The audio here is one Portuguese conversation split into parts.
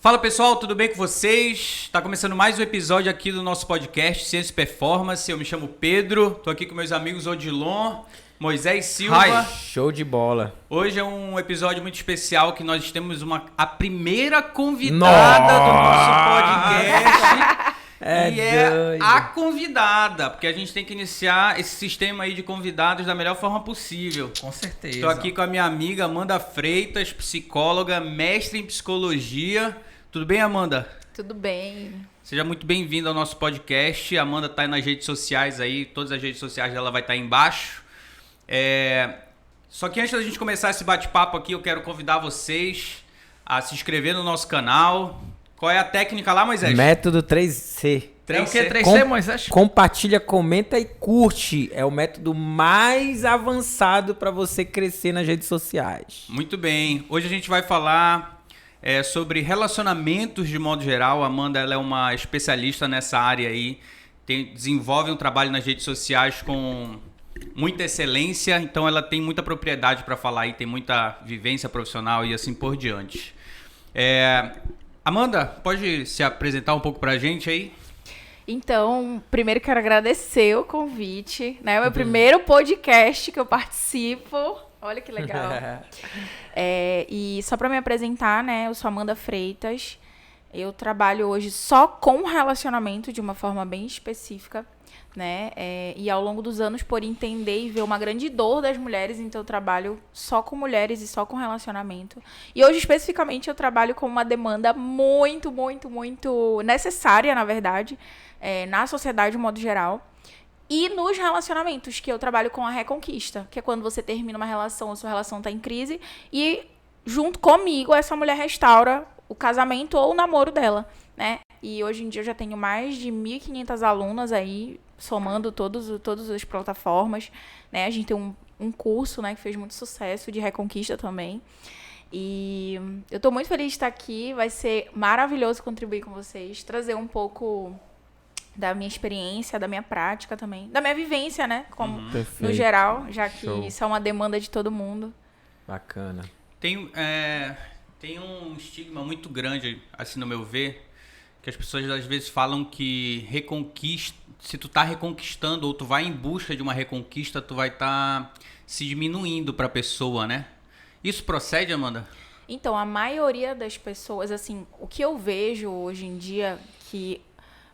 Fala pessoal, tudo bem com vocês? Está começando mais um episódio aqui do nosso podcast Ciência e Performance. Eu me chamo Pedro, estou aqui com meus amigos Odilon, Moisés Silva. Hi, show de bola. Hoje é um episódio muito especial que nós temos a primeira convidada do nosso podcast. É a convidada, porque a gente tem que iniciar esse sistema aí de convidados da melhor forma possível. Com certeza. Estou aqui com a minha amiga Amanda Freitas, psicóloga, mestre em psicologia. Tudo bem, Amanda? Tudo bem. Seja muito bem-vinda ao nosso podcast. A Amanda está nas redes sociais aí, todas as redes sociais dela vai estar aí embaixo. Só que antes da gente começar esse bate-papo aqui, eu quero convidar vocês a se inscrever no nosso canal. Qual é a técnica lá, Moisés? Método 3C. É o que? 3C, Moisés? Compartilha, comenta e curte. É o método mais avançado para você crescer nas redes sociais. Muito bem. Hoje a gente vai falar sobre relacionamentos de modo geral. A Amanda ela é uma especialista nessa área aí. Desenvolve um trabalho nas redes sociais com muita excelência. Então ela tem muita propriedade para falar aí, tem muita vivência profissional e assim por diante. Amanda, pode se apresentar um pouco pra gente aí? Então, primeiro quero agradecer o convite, né? É o meu primeiro podcast que eu participo. Olha que legal. E só para me apresentar, né? Eu sou Amanda Freitas. Eu trabalho hoje só com relacionamento de uma forma bem específica, né? E ao longo dos anos, por entender e ver uma grande dor das mulheres, então eu trabalho só com mulheres e só com relacionamento. E hoje, especificamente, eu trabalho com uma demanda muito, muito, muito necessária, na verdade, na sociedade de modo geral. E nos relacionamentos, que eu trabalho com a reconquista, que é quando você termina uma relação, a sua relação está em crise, e junto comigo, essa mulher restaura o casamento ou o namoro dela, né? E hoje em dia eu já tenho mais de 1.500 alunas aí, somando todas as plataformas, né? A gente tem um curso, né, que fez muito sucesso de reconquista também. E eu tô muito feliz de estar aqui, vai ser maravilhoso contribuir com vocês, trazer um pouco da minha experiência, da minha prática também, da minha vivência, né, como no geral, já que isso é uma demanda de todo mundo. Bacana. Tem um estigma muito grande, assim, no meu ver, que as pessoas às vezes falam que se tu tá reconquistando ou tu vai em busca de uma reconquista, tu vai estar se diminuindo pra pessoa, né? Isso procede, Amanda? Então, a maioria das pessoas, assim, o que eu vejo hoje em dia que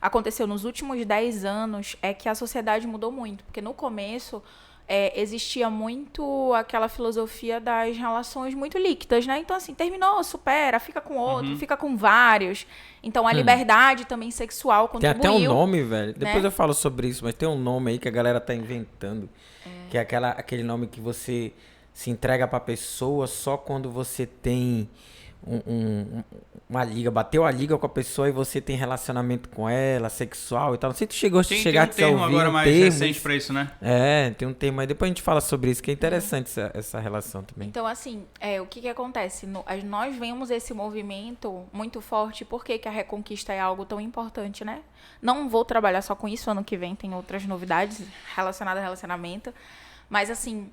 aconteceu nos últimos 10 anos é que a sociedade mudou muito, porque no começo existia muito aquela filosofia das relações muito líquidas, né? Então, assim, terminou, supera, fica com outro, fica com vários. Então, a liberdade também sexual contribuiu. Tem até um nome, velho. Né? Depois eu falo sobre isso, mas tem um nome aí que a galera tá inventando. Que é aquele nome que você se entrega pra pessoa só quando você tem uma liga, bateu a liga com a pessoa e você tem relacionamento com ela, sexual e tal. Não sei se tu chegou a chegar a ouvir termo agora mais recente pra isso, né? Tem um termo aí. Depois a gente fala sobre isso, que é interessante essa relação também. Então, assim, o que acontece? Nós vemos esse movimento muito forte. Por que a reconquista é algo tão importante, né? Não vou trabalhar só com isso, ano que vem tem outras novidades relacionadas a relacionamento. Mas, assim,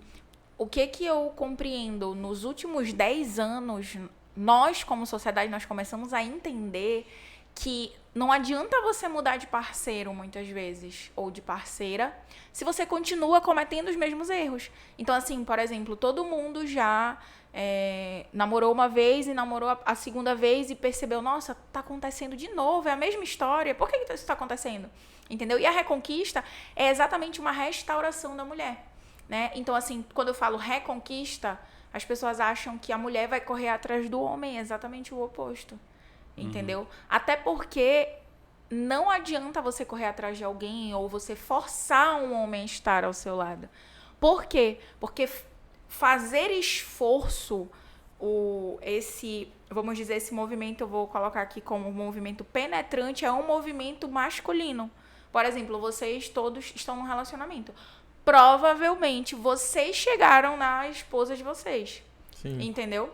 o que eu compreendo nos últimos 10 anos... Nós, como sociedade, nós começamos a entender que não adianta você mudar de parceiro, muitas vezes, ou de parceira, se você continua cometendo os mesmos erros. Então, assim, por exemplo, todo mundo já namorou uma vez e namorou a segunda vez e percebeu, nossa, tá acontecendo de novo, é a mesma história, por que isso está acontecendo? Entendeu? E a reconquista é exatamente uma restauração da mulher, né? Então, assim, quando eu falo reconquista... As pessoas acham que a mulher vai correr atrás do homem, é exatamente o oposto, entendeu? Até porque não adianta você correr atrás de alguém ou você forçar um homem a estar ao seu lado. Por quê? Porque fazer esforço, vamos dizer, esse movimento, eu vou colocar aqui como um movimento penetrante, é um movimento masculino. Por exemplo, vocês todos estão num relacionamento. Provavelmente vocês chegaram na esposa de vocês. Sim. Entendeu?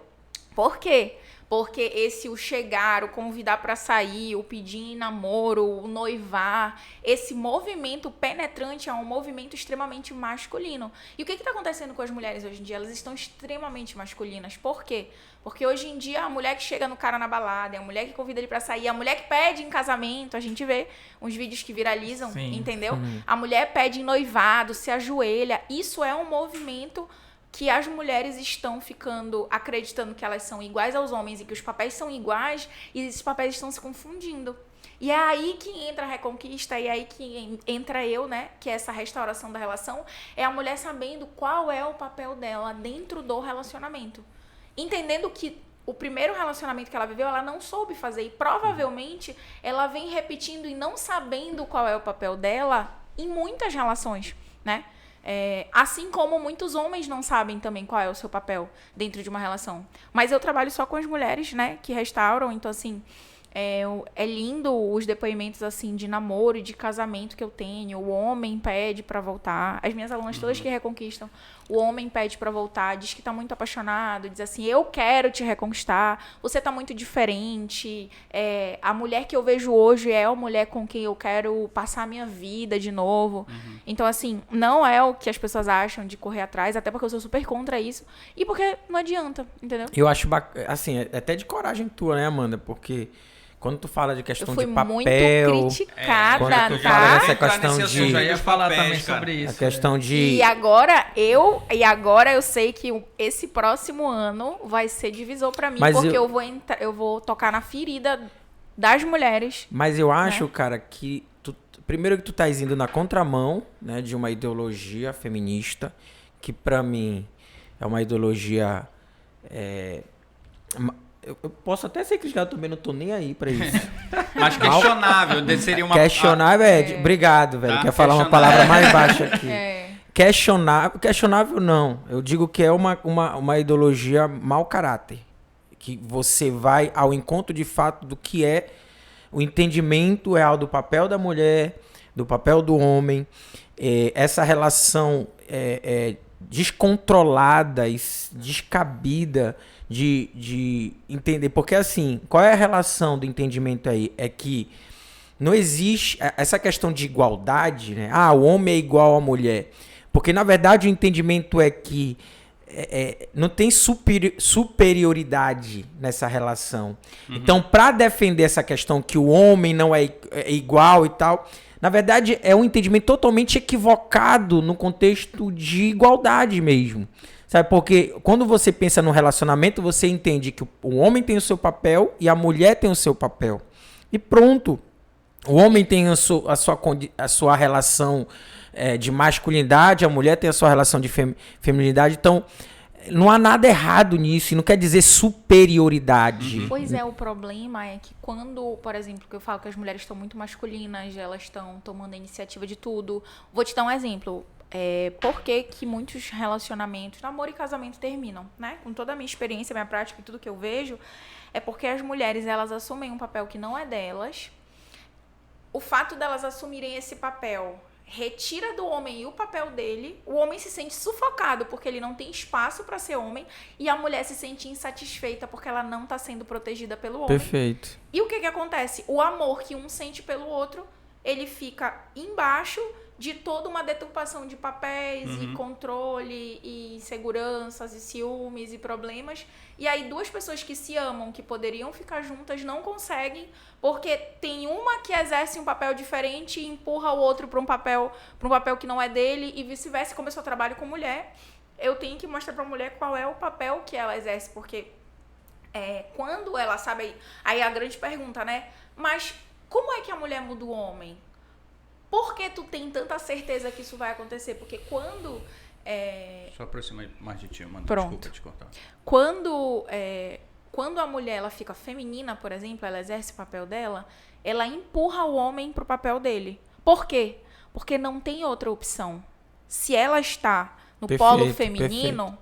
Por quê? Porque esse o chegar, o convidar para sair, o pedir em namoro, o noivar, esse movimento penetrante é um movimento extremamente masculino. E o que está acontecendo com as mulheres hoje em dia? Elas estão extremamente masculinas. Por quê? Porque hoje em dia a mulher que chega no cara na balada, é a mulher que convida ele para sair, a mulher que pede em casamento, a gente vê uns vídeos que viralizam, entendeu? A mulher pede em noivado, se ajoelha. Isso é um movimento que as mulheres estão ficando acreditando que elas são iguais aos homens e que os papéis são iguais, e esses papéis estão se confundindo. E é aí que entra a reconquista, e é aí que entra eu, né? Que é essa restauração da relação, é a mulher sabendo qual é o papel dela dentro do relacionamento. Entendendo que o primeiro relacionamento que ela viveu, ela não soube fazer, e provavelmente ela vem repetindo e não sabendo qual é o papel dela em muitas relações, né? Assim como muitos homens não sabem também qual é o seu papel dentro de uma relação. Mas eu trabalho só com as mulheres, né, que restauram. Então, assim, é lindo os depoimentos, assim, de namoro e de casamento que eu tenho. O homem pede pra voltar. As minhas alunas todas que reconquistam, o homem pede pra voltar, diz que tá muito apaixonado, diz assim, eu quero te reconquistar, você tá muito diferente, a mulher que eu vejo hoje é a mulher com quem eu quero passar a minha vida de novo. Então, assim, não é o que as pessoas acham de correr atrás, até porque eu sou super contra isso, e porque não adianta, entendeu? Eu acho, assim, até de coragem tua, né, Amanda? Porque quando tu fala de questão de papel... muito criticada, quando tu tá? fala dessa questão de... já ia falar papéis, também cara. sobre isso. A questão de... E agora eu sei que esse próximo ano vai ser divisor pra mim, Mas porque eu vou tocar na ferida das mulheres. Mas eu acho, cara, que... Primeiro que tu tá indo na contramão, né, de uma ideologia feminista, que pra mim é uma ideologia... Eu posso até ser criticado também, não tô nem aí pra isso. Mas questionável, seria uma... Questionável obrigado, velho. Tá? Quer falar uma palavra mais baixa aqui. É. Questionável não. Eu digo que é uma ideologia mau caráter. Que você vai ao encontro de fato do que é o entendimento real do papel da mulher, do papel do homem. Essa relação descontrolada e descabida de entender. Porque assim, qual é a relação do entendimento aí? É que não existe essa questão de igualdade, né? O homem é igual à mulher. Porque, na verdade, o entendimento é que não tem superioridade nessa relação. Então, para defender essa questão que o homem não é igual e tal, na verdade, é um entendimento totalmente equivocado no contexto de igualdade mesmo. Sabe, porque quando você pensa no relacionamento, você entende que o homem tem o seu papel e a mulher tem o seu papel. E pronto. O homem tem a sua relação de masculinidade, a mulher tem a sua relação de feminilidade. Então, não há nada errado nisso. E não quer dizer superioridade. Pois é, o problema é que quando, por exemplo, que eu falo que as mulheres estão muito masculinas, elas estão tomando a iniciativa de tudo. Vou te dar um exemplo. Por que muitos relacionamentos, namoro e casamento terminam, né? Com toda a minha experiência, minha prática e tudo que eu vejo, é porque as mulheres, elas assumem um papel que não é delas. O fato delas assumirem esse papel retira do homem o papel dele, o homem se sente sufocado porque ele não tem espaço para ser homem, e a mulher se sente insatisfeita porque ela não está sendo protegida pelo homem. Perfeito. E o que acontece? O amor que um sente pelo outro, ele fica embaixo de toda uma deturpação de papéis e controle e inseguranças e ciúmes e problemas. E aí duas pessoas que se amam, que poderiam ficar juntas, não conseguem, porque tem uma que exerce um papel diferente e empurra o outro para um papel que não é dele, e vice-versa. Como eu só trabalho com mulher, eu tenho que mostrar para a mulher qual é o papel que ela exerce, porque quando ela sabe... Aí a grande pergunta, né? Mas como é que a mulher muda o homem? Por que tu tem tanta certeza que isso vai acontecer? Porque quando... Só aproxima mais de ti, mano. Pronto. Desculpa te cortar. Quando a mulher ela fica feminina, por exemplo, ela exerce o papel dela, ela empurra o homem pro papel dele. Por quê? Porque não tem outra opção. Se ela está no polo feminino,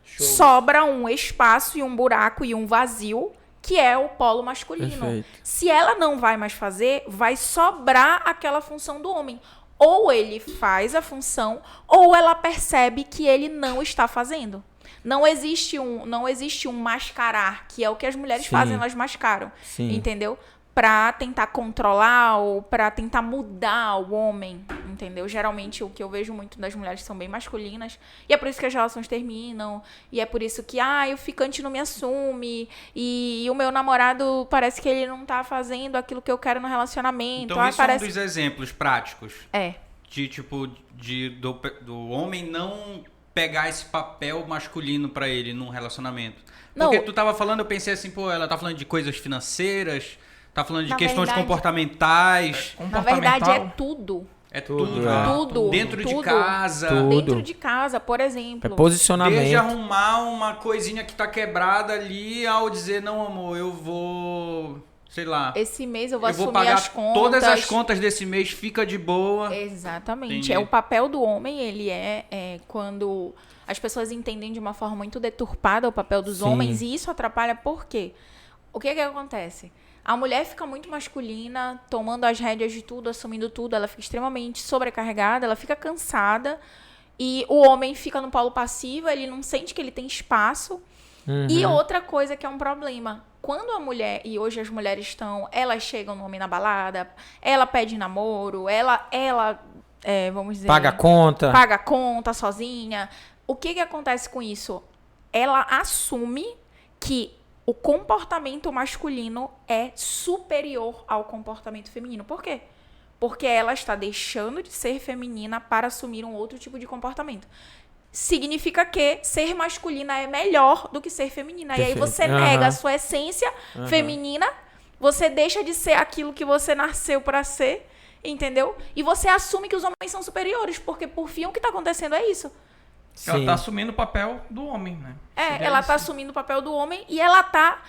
sobra um espaço e um buraco e um vazio, que é o polo masculino. Perfeito. Se ela não vai mais fazer, vai sobrar aquela função do homem. Ou ele faz a função, ou ela percebe que ele não está fazendo. Não existe um mascarar, que é o que as mulheres fazem, elas mascaram, entendeu? Pra tentar controlar ou pra tentar mudar o homem, entendeu? Geralmente o que eu vejo muito das mulheres são bem masculinas, e é por isso que as relações terminam, e é por isso que, o ficante não me assume, e o meu namorado parece que ele não tá fazendo aquilo que eu quero no relacionamento. Então isso parece... é um dos exemplos práticos. De tipo, do homem não pegar esse papel masculino pra ele num relacionamento. Porque tu tava falando, eu pensei assim, ela tá falando de coisas financeiras, tá falando de questões comportamentais. Na verdade, é tudo. É tudo. Tudo. Dentro de casa. Dentro de casa, por exemplo. É posicionamento. Desde arrumar uma coisinha que tá quebrada ali, ao dizer, não, amor, eu vou... Sei lá. Esse mês eu vou assumir pagar as contas. Todas as contas desse mês, fica de boa. Exatamente. Entendi. É o papel do homem, ele é quando as pessoas entendem de uma forma muito deturpada o papel dos homens, e isso atrapalha por quê? O que acontece? A mulher fica muito masculina, tomando as rédeas de tudo, assumindo tudo, ela fica extremamente sobrecarregada, ela fica cansada, e o homem fica no polo passivo, ele não sente que ele tem espaço. E outra coisa que é um problema, quando a mulher, e hoje as mulheres elas chegam no homem na balada, ela pede namoro, ela vamos dizer... Paga a conta sozinha. O que acontece com isso? Ela assume que o comportamento masculino é superior ao comportamento feminino. Por quê? Porque ela está deixando de ser feminina para assumir um outro tipo de comportamento. Significa que ser masculina é melhor do que ser feminina. Perfeito. E aí você nega a sua essência feminina, você deixa de ser aquilo que você nasceu para ser, entendeu? E você assume que os homens são superiores, porque por fim o que está acontecendo é isso. Ela tá assumindo o papel do homem, né? Ela tá assumindo o papel do homem e ela tá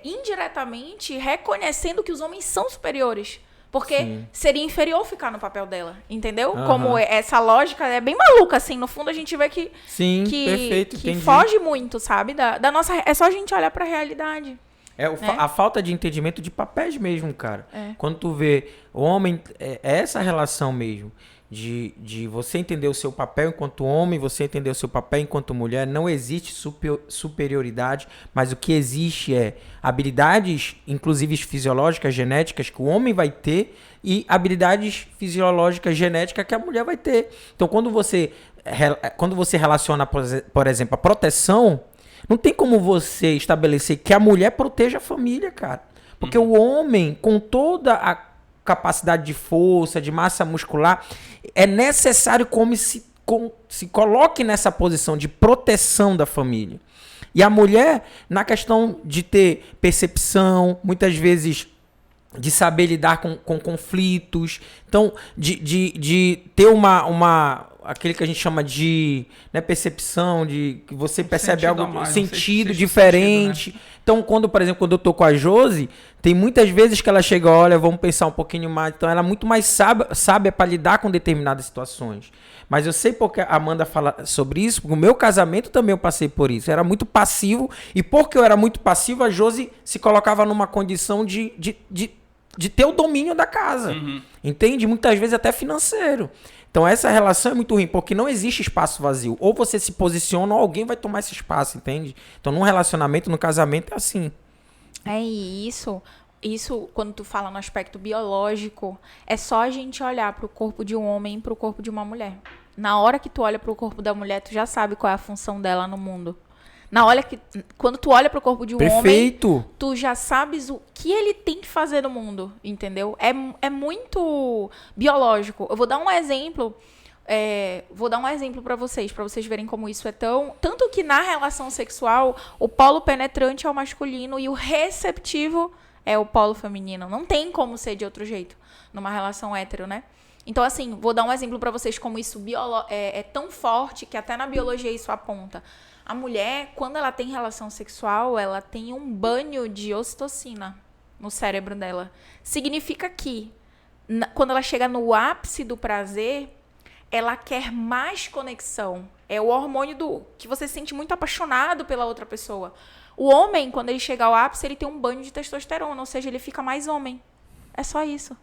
indiretamente reconhecendo que os homens são superiores. Porque seria inferior ficar no papel dela, entendeu? Como essa lógica é bem maluca, assim. No fundo, a gente vê que perfeito, que foge muito, sabe? Da nossa... É só a gente olhar pra realidade. A falta de entendimento de papéis mesmo, cara. Quando tu vê o homem... É essa relação mesmo. De você entender o seu papel enquanto homem, você entender o seu papel enquanto mulher. Não existe superioridade, mas o que existe é habilidades, inclusive fisiológicas, genéticas, que o homem vai ter e habilidades fisiológicas, genéticas que a mulher vai ter. Então, quando você relaciona, por exemplo, a proteção, não tem como você estabelecer que a mulher proteja a família, cara. Porque o homem, com toda a capacidade de força, de massa muscular, é necessário que o homem se coloque nessa posição de proteção da família. E a mulher, na questão de ter percepção, muitas vezes de saber lidar com conflitos, então de ter aquele que a gente chama de percepção, de que você percebe algo, sentido diferente. Sentido, né? Então, por exemplo, quando eu tô com a Josi, tem muitas vezes que ela chega, olha, vamos pensar um pouquinho mais. Então, ela é muito mais sábia para lidar com determinadas situações. Mas eu sei porque a Amanda fala sobre isso, porque o meu casamento também eu passei por isso. Eu era muito passivo, e porque eu era muito passivo, a Josi se colocava numa condição de ter o domínio da casa. Entende? Muitas vezes até financeiro. Então essa relação é muito ruim, porque não existe espaço vazio. Ou você se posiciona ou alguém vai tomar esse espaço, entende? Então num relacionamento, no casamento é assim. Isso, quando tu fala no aspecto biológico, é só a gente olhar pro corpo de um homem e pro corpo de uma mulher. Na hora que tu olha pro corpo da mulher, tu já sabe qual é a função dela no mundo. Quando tu olha pro corpo de um homem, tu já sabes o que ele tem que fazer no mundo, entendeu? É muito biológico. Eu vou dar um exemplo. Para vocês verem como isso é tão... Tanto que na relação sexual, o polo penetrante é o masculino e o receptivo é o polo feminino. Não tem como ser de outro jeito numa relação hétero, né? Então, assim, vou dar um exemplo para vocês como isso é tão forte que até na biologia isso aponta. A mulher, quando ela tem relação sexual, ela tem um banho de ocitocina no cérebro dela. Significa que, quando ela chega no ápice do prazer, ela quer mais conexão. É o hormônio que você se sente muito apaixonado pela outra pessoa. O homem, quando ele chega ao ápice, ele tem um banho de testosterona, ou seja, ele fica mais homem. É só isso.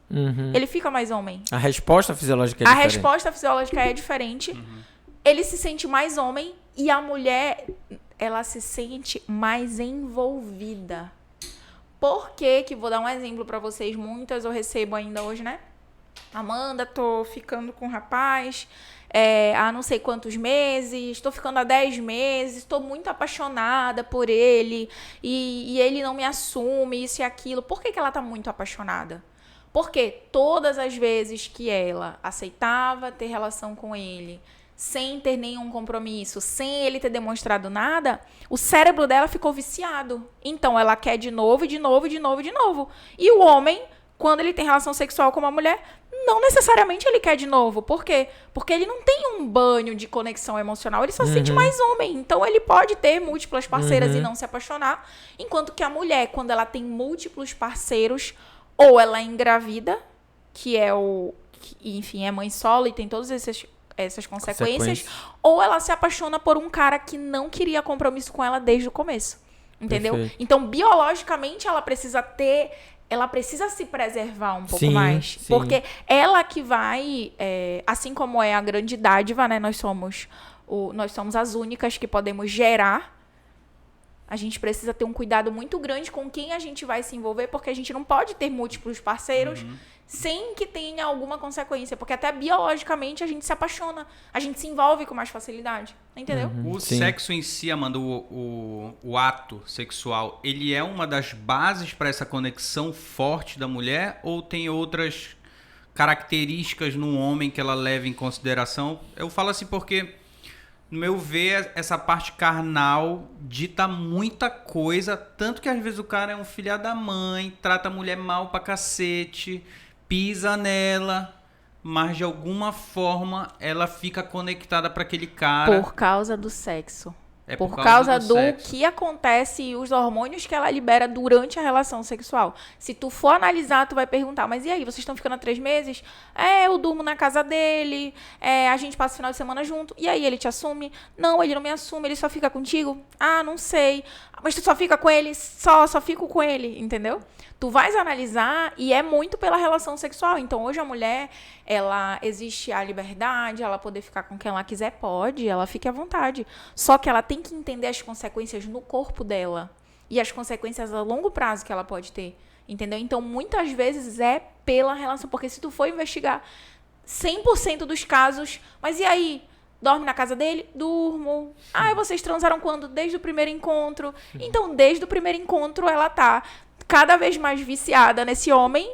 Ele fica mais homem. A resposta fisiológica é diferente. A resposta fisiológica é diferente. Ele se sente mais homem E a mulher, ela se sente mais envolvida. Por que que, vou dar um exemplo pra vocês, muitas eu recebo ainda hoje, né? Amanda, tô ficando com um rapaz há não sei quantos meses, tô ficando há 10 meses, tô muito apaixonada por ele e ele não me assume, isso e aquilo. Por que que ela tá muito apaixonada? Porque todas as vezes que ela aceitava ter relação com ele, sem ter nenhum compromisso, sem ele ter demonstrado nada, o cérebro dela ficou viciado. Então ela quer de novo, de novo, de novo, de novo. E o homem, quando ele tem relação sexual com uma mulher, não necessariamente ele quer de novo. Por quê? Porque ele não tem um banho de conexão emocional, ele só se sente mais homem. Então ele pode ter múltiplas parceiras e não se apaixonar. Enquanto que a mulher, quando ela tem múltiplos parceiros, ou ela é engravida, que é enfim, é mãe solo e tem todas essas consequências, ou ela se apaixona por um cara que não queria compromisso com ela desde o começo. Entendeu? Perfeito. Então, biologicamente, ela precisa se preservar um pouco mais. Sim. Porque ela que vai, assim como é a grande dádiva, né? Nós somos as únicas que podemos gerar. A gente precisa ter um cuidado muito grande com quem a gente vai se envolver, porque a gente não pode ter múltiplos parceiros sem que tenha alguma consequência. Porque até biologicamente a gente se apaixona, a gente se envolve com mais facilidade. Entendeu? O sexo em si, Amanda, o ato sexual, ele é uma das bases para essa conexão forte da mulher ou tem outras características no homem que ela leva em consideração? Eu falo assim porque, no meu ver, essa parte carnal dita muita coisa, tanto que às vezes o cara é um filho da mãe, trata a mulher mal pra cacete, pisa nela, mas de alguma forma ela fica conectada para aquele cara. Por causa do sexo. Por causa do sexo. que acontece e os hormônios que ela libera durante a relação sexual. Se tu for analisar, tu vai perguntar, mas e aí, vocês estão ficando há 3 meses? Eu durmo na casa dele, a gente passa o final de semana junto. E aí, ele te assume? Não, ele não me assume, ele só fica contigo? Ah, não sei. Mas tu só fica com ele? Só fico com ele, entendeu? Tu vais analisar e é muito pela relação sexual. Então, hoje a mulher, ela existe a liberdade, ela poder ficar com quem ela quiser, pode, ela fique à vontade. Só que ela tem que entender as consequências no corpo dela e as consequências a longo prazo que ela pode ter, entendeu? Então, muitas vezes é pela relação, porque se tu for investigar 100% dos casos, mas e aí? Dorme na casa dele? Durmo. Ah, vocês transaram quando? Desde o primeiro encontro. Então, desde o primeiro encontro, ela tá cada vez mais viciada nesse homem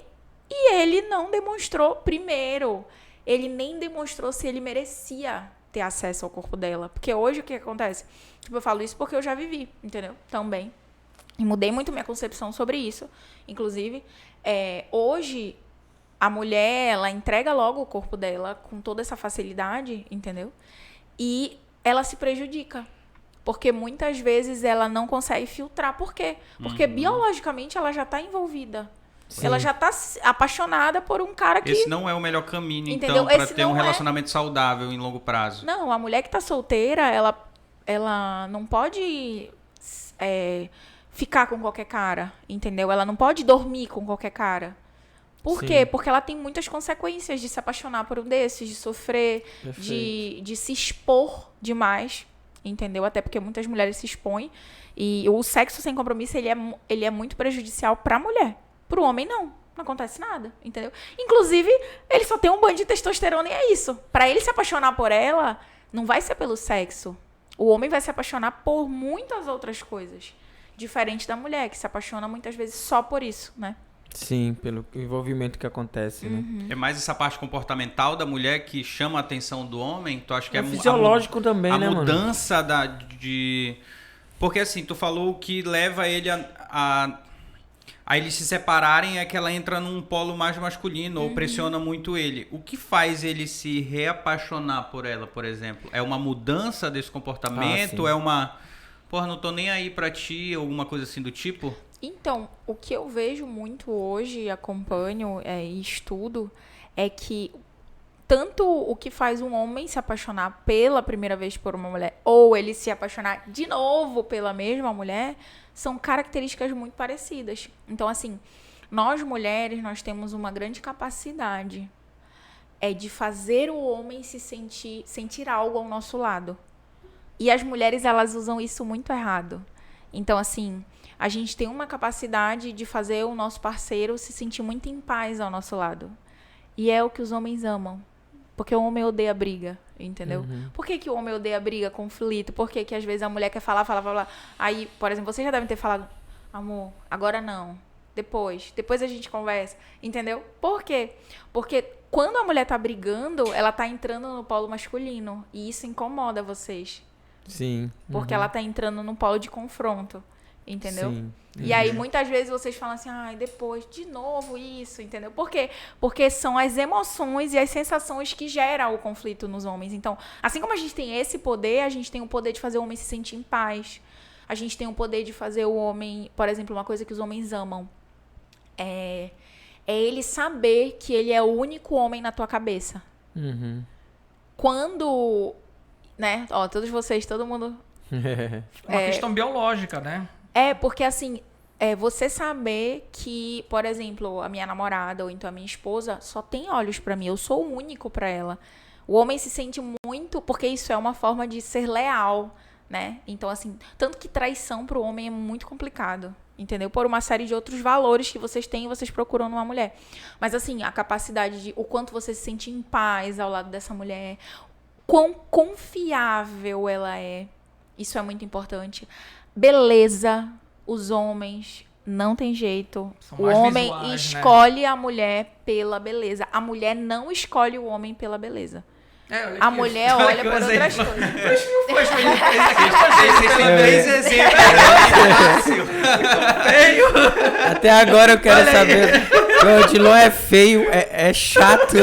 e ele não demonstrou primeiro. Ele nem demonstrou se ele merecia ter acesso ao corpo dela. Porque hoje o que acontece? Tipo, eu falo isso porque eu já vivi, entendeu? Também. E mudei muito minha concepção sobre isso. Inclusive, hoje a mulher, ela entrega logo o corpo dela com toda essa facilidade, entendeu? E ela se prejudica. Porque muitas vezes ela não consegue filtrar. Por quê? Porque biologicamente ela já está envolvida. Sim. Ela já está apaixonada por um cara que... Esse não é o melhor caminho, entendeu? Então, para ter um relacionamento saudável em longo prazo. Não, a mulher que está solteira, ela não pode ficar com qualquer cara, entendeu? Ela não pode dormir com qualquer cara. Por quê? Porque ela tem muitas consequências de se apaixonar por um desses, de sofrer, de se expor demais, entendeu? Até porque muitas mulheres se expõem. E o sexo sem compromisso, ele é muito prejudicial para a mulher. Para o homem, não. Não acontece nada, entendeu? Inclusive, ele só tem um banho de testosterona e é isso. Para ele se apaixonar por ela, não vai ser pelo sexo. O homem vai se apaixonar por muitas outras coisas. Diferente da mulher, que se apaixona muitas vezes só por isso, né? Sim, pelo envolvimento que acontece, né? É mais essa parte comportamental da mulher que chama a atenção do homem? Tu acha que é fisiológico também, a né, mano? mudança de... Porque assim, tu falou que leva ele a eles se separarem é que ela entra num polo mais masculino ou pressiona muito ele. O que faz ele se reapaixonar por ela, por exemplo? É uma mudança desse comportamento? É uma... Porra, não tô nem aí pra ti, alguma coisa assim do tipo? Então, o que eu vejo muito hoje, acompanho e estudo, é que tanto o que faz um homem se apaixonar pela primeira vez por uma mulher, ou ele se apaixonar de novo pela mesma mulher, são características muito parecidas. Então, assim, nós mulheres, nós temos uma grande capacidade de fazer o homem se sentir algo ao nosso lado. E as mulheres, elas usam isso muito errado. Então, assim, a gente tem uma capacidade de fazer o nosso parceiro se sentir muito em paz ao nosso lado. E é o que os homens amam. Porque o homem odeia briga, entendeu? Por que o homem odeia briga, conflito? Por que às vezes a mulher quer falar. Aí, por exemplo, vocês já devem ter falado, amor, agora não. Depois a gente conversa, entendeu? Por quê? Porque quando a mulher tá brigando, ela tá entrando no polo masculino. E isso incomoda vocês. Sim. Porque ela tá entrando no polo de confronto, entendeu? Sim. E aí, muitas vezes, vocês falam assim, ai, depois, de novo isso, entendeu? Por quê? Porque são as emoções e as sensações que geram o conflito nos homens. Então, assim como a gente tem esse poder, a gente tem o poder de fazer o homem se sentir em paz. A gente tem o poder de fazer o homem, por exemplo, uma coisa que os homens amam. É ele saber que ele é o único homem na tua cabeça. Quando, né, ó, todos vocês, todo mundo... Uma questão biológica, né? Porque assim, você saber que, por exemplo, a minha namorada ou então a minha esposa só tem olhos pra mim, eu sou o único pra ela. O homem se sente muito, porque isso é uma forma de ser leal, né? Então, assim, tanto que traição pro homem é muito complicado, entendeu? Por uma série de outros valores que vocês têm e vocês procuram numa mulher. Mas, assim, a capacidade de o quanto você se sente em paz ao lado dessa mulher, quão confiável ela é, isso é muito importante. Beleza, os homens, não tem jeito. São O mais homem visuais, né? escolhe a mulher pela beleza. A mulher não escolhe o homem pela beleza. Olha A aqui, mulher olha olha aqui por o outras exemplo. coisas. Vocês têm 3 exemplos. Até agora eu quero saber. O Odilon é feio, é chato.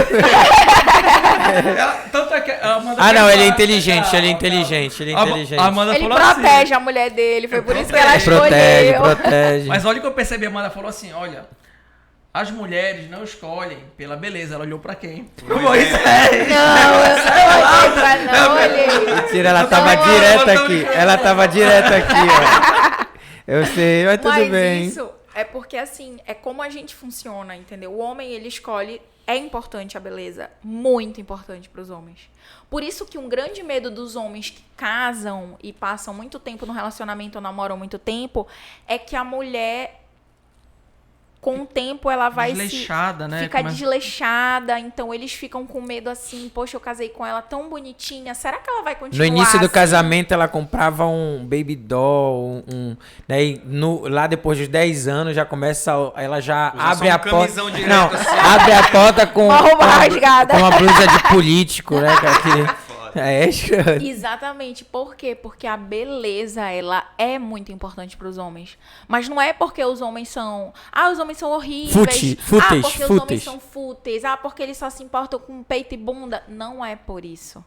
Tanto é que a Amanda Ah, não, ele é fala- inteligente, ele é inteligente, ele é inteligente. A Amanda Ele falou protege assim. a mulher dele, foi por isso que ela Protege, escolheu. protege. Mas olha o que eu percebi, a Amanda falou assim, olha, as mulheres não escolhem pela beleza, ela olhou pra quem? Pro Moisés. Não, eu não olhei. Mentira, ela tava direto aqui. Ela tava direto aqui, ó. Eu sei, mas tudo Mas bem. isso é porque, assim, é como a gente funciona, entendeu? O homem, ele escolhe... É importante a beleza, muito importante para os homens. Por isso que um grande medo dos homens que casam e passam muito tempo no relacionamento ou namoram muito tempo é que a mulher, com o tempo, ela vai Desleixada, né? ficar desleixada. Então, eles ficam com medo assim, poxa, eu casei com ela tão bonitinha, será que ela vai continuar No início do assim? casamento, ela comprava um baby doll, daí lá depois dos 10 anos já começa, ela já Usa abre só um a porta. camisão direto, Não, assim. abre a porta com Uma roupa rasgada. com uma blusa de político, né? É, Exatamente. Por quê? Porque a beleza, ela é muito importante para os homens. Mas não é porque os homens são... os homens são horríveis. Fúteis, porque os homens fúteis. são fúteis. Porque eles só se importam com peito e bunda. Não é por isso.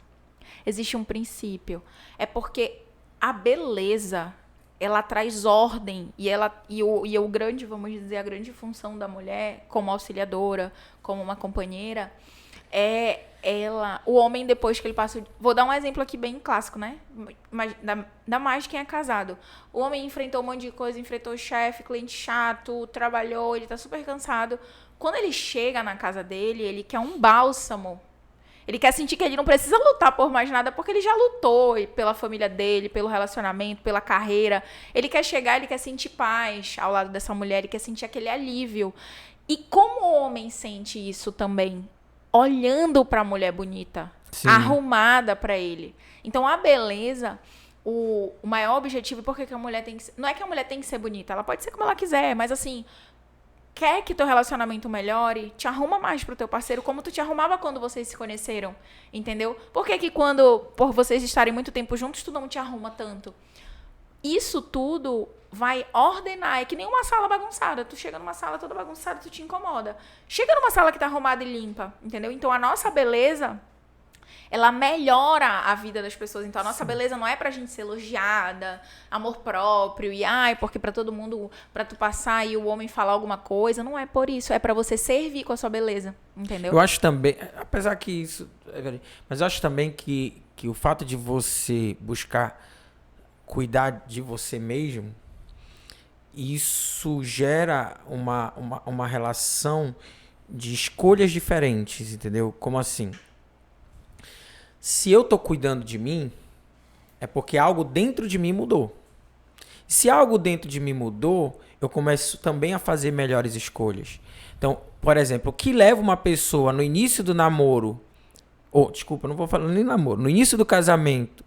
Existe um princípio. É porque a beleza, ela traz ordem. E o grande, vamos dizer, a grande função da mulher, como auxiliadora, como uma companheira, o homem, depois que ele passa... Vou dar um exemplo aqui bem clássico, né? Mas ainda mais quem é casado. O homem enfrentou um monte de coisa, enfrentou o chefe, cliente chato, trabalhou, ele tá super cansado. Quando ele chega na casa dele, ele quer um bálsamo. Ele quer sentir que ele não precisa lutar por mais nada, porque ele já lutou pela família dele, pelo relacionamento, pela carreira. Ele quer chegar, ele quer sentir paz ao lado dessa mulher, ele quer sentir aquele alívio. E como o homem sente isso também? Olhando para a mulher bonita, Sim. arrumada para ele. Então, a beleza, o maior objetivo, porque que a mulher tem que ser... Não é que a mulher tem que ser bonita, ela pode ser como ela quiser, mas assim, quer que teu relacionamento melhore, te arruma mais pro teu parceiro, como tu te arrumava quando vocês se conheceram, entendeu? Por que por vocês estarem muito tempo juntos, tu não te arruma tanto? Isso tudo vai ordenar. É que nem uma sala bagunçada. Tu chega numa sala toda bagunçada, tu te incomoda. Chega numa sala que tá arrumada e limpa, entendeu? Então, a nossa beleza, ela melhora a vida das pessoas. Então, a nossa beleza não é pra gente ser elogiada, amor próprio, porque pra todo mundo, pra tu passar e o homem falar alguma coisa. Não é por isso. É pra você servir com a sua beleza, entendeu? Eu acho também, apesar que isso... Mas eu acho também que o fato de você buscar cuidar de você mesmo, isso gera uma relação de escolhas diferentes, entendeu? Como assim? Se eu tô cuidando de mim, é porque algo dentro de mim mudou. Se algo dentro de mim mudou, eu começo também a fazer melhores escolhas. Então, por exemplo, o que leva uma pessoa no início do namoro, desculpa, não vou falar nem namoro, no início do casamento,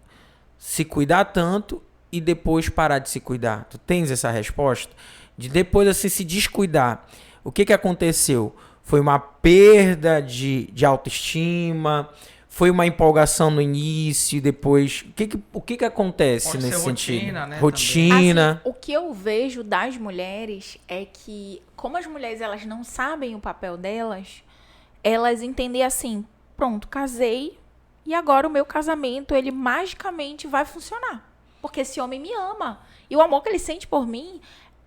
se cuidar tanto e depois parar de se cuidar? Tu tens essa resposta? De depois assim se descuidar. O que aconteceu? Foi uma perda de autoestima? Foi uma empolgação no início, depois... O que acontece Pode nesse ser sentido? rotina, né, Rotina. Assim, o que eu vejo das mulheres é que, como as mulheres elas não sabem o papel delas, elas entendem assim, pronto, casei e agora o meu casamento, ele magicamente vai funcionar. Porque esse homem me ama. E o amor que ele sente por mim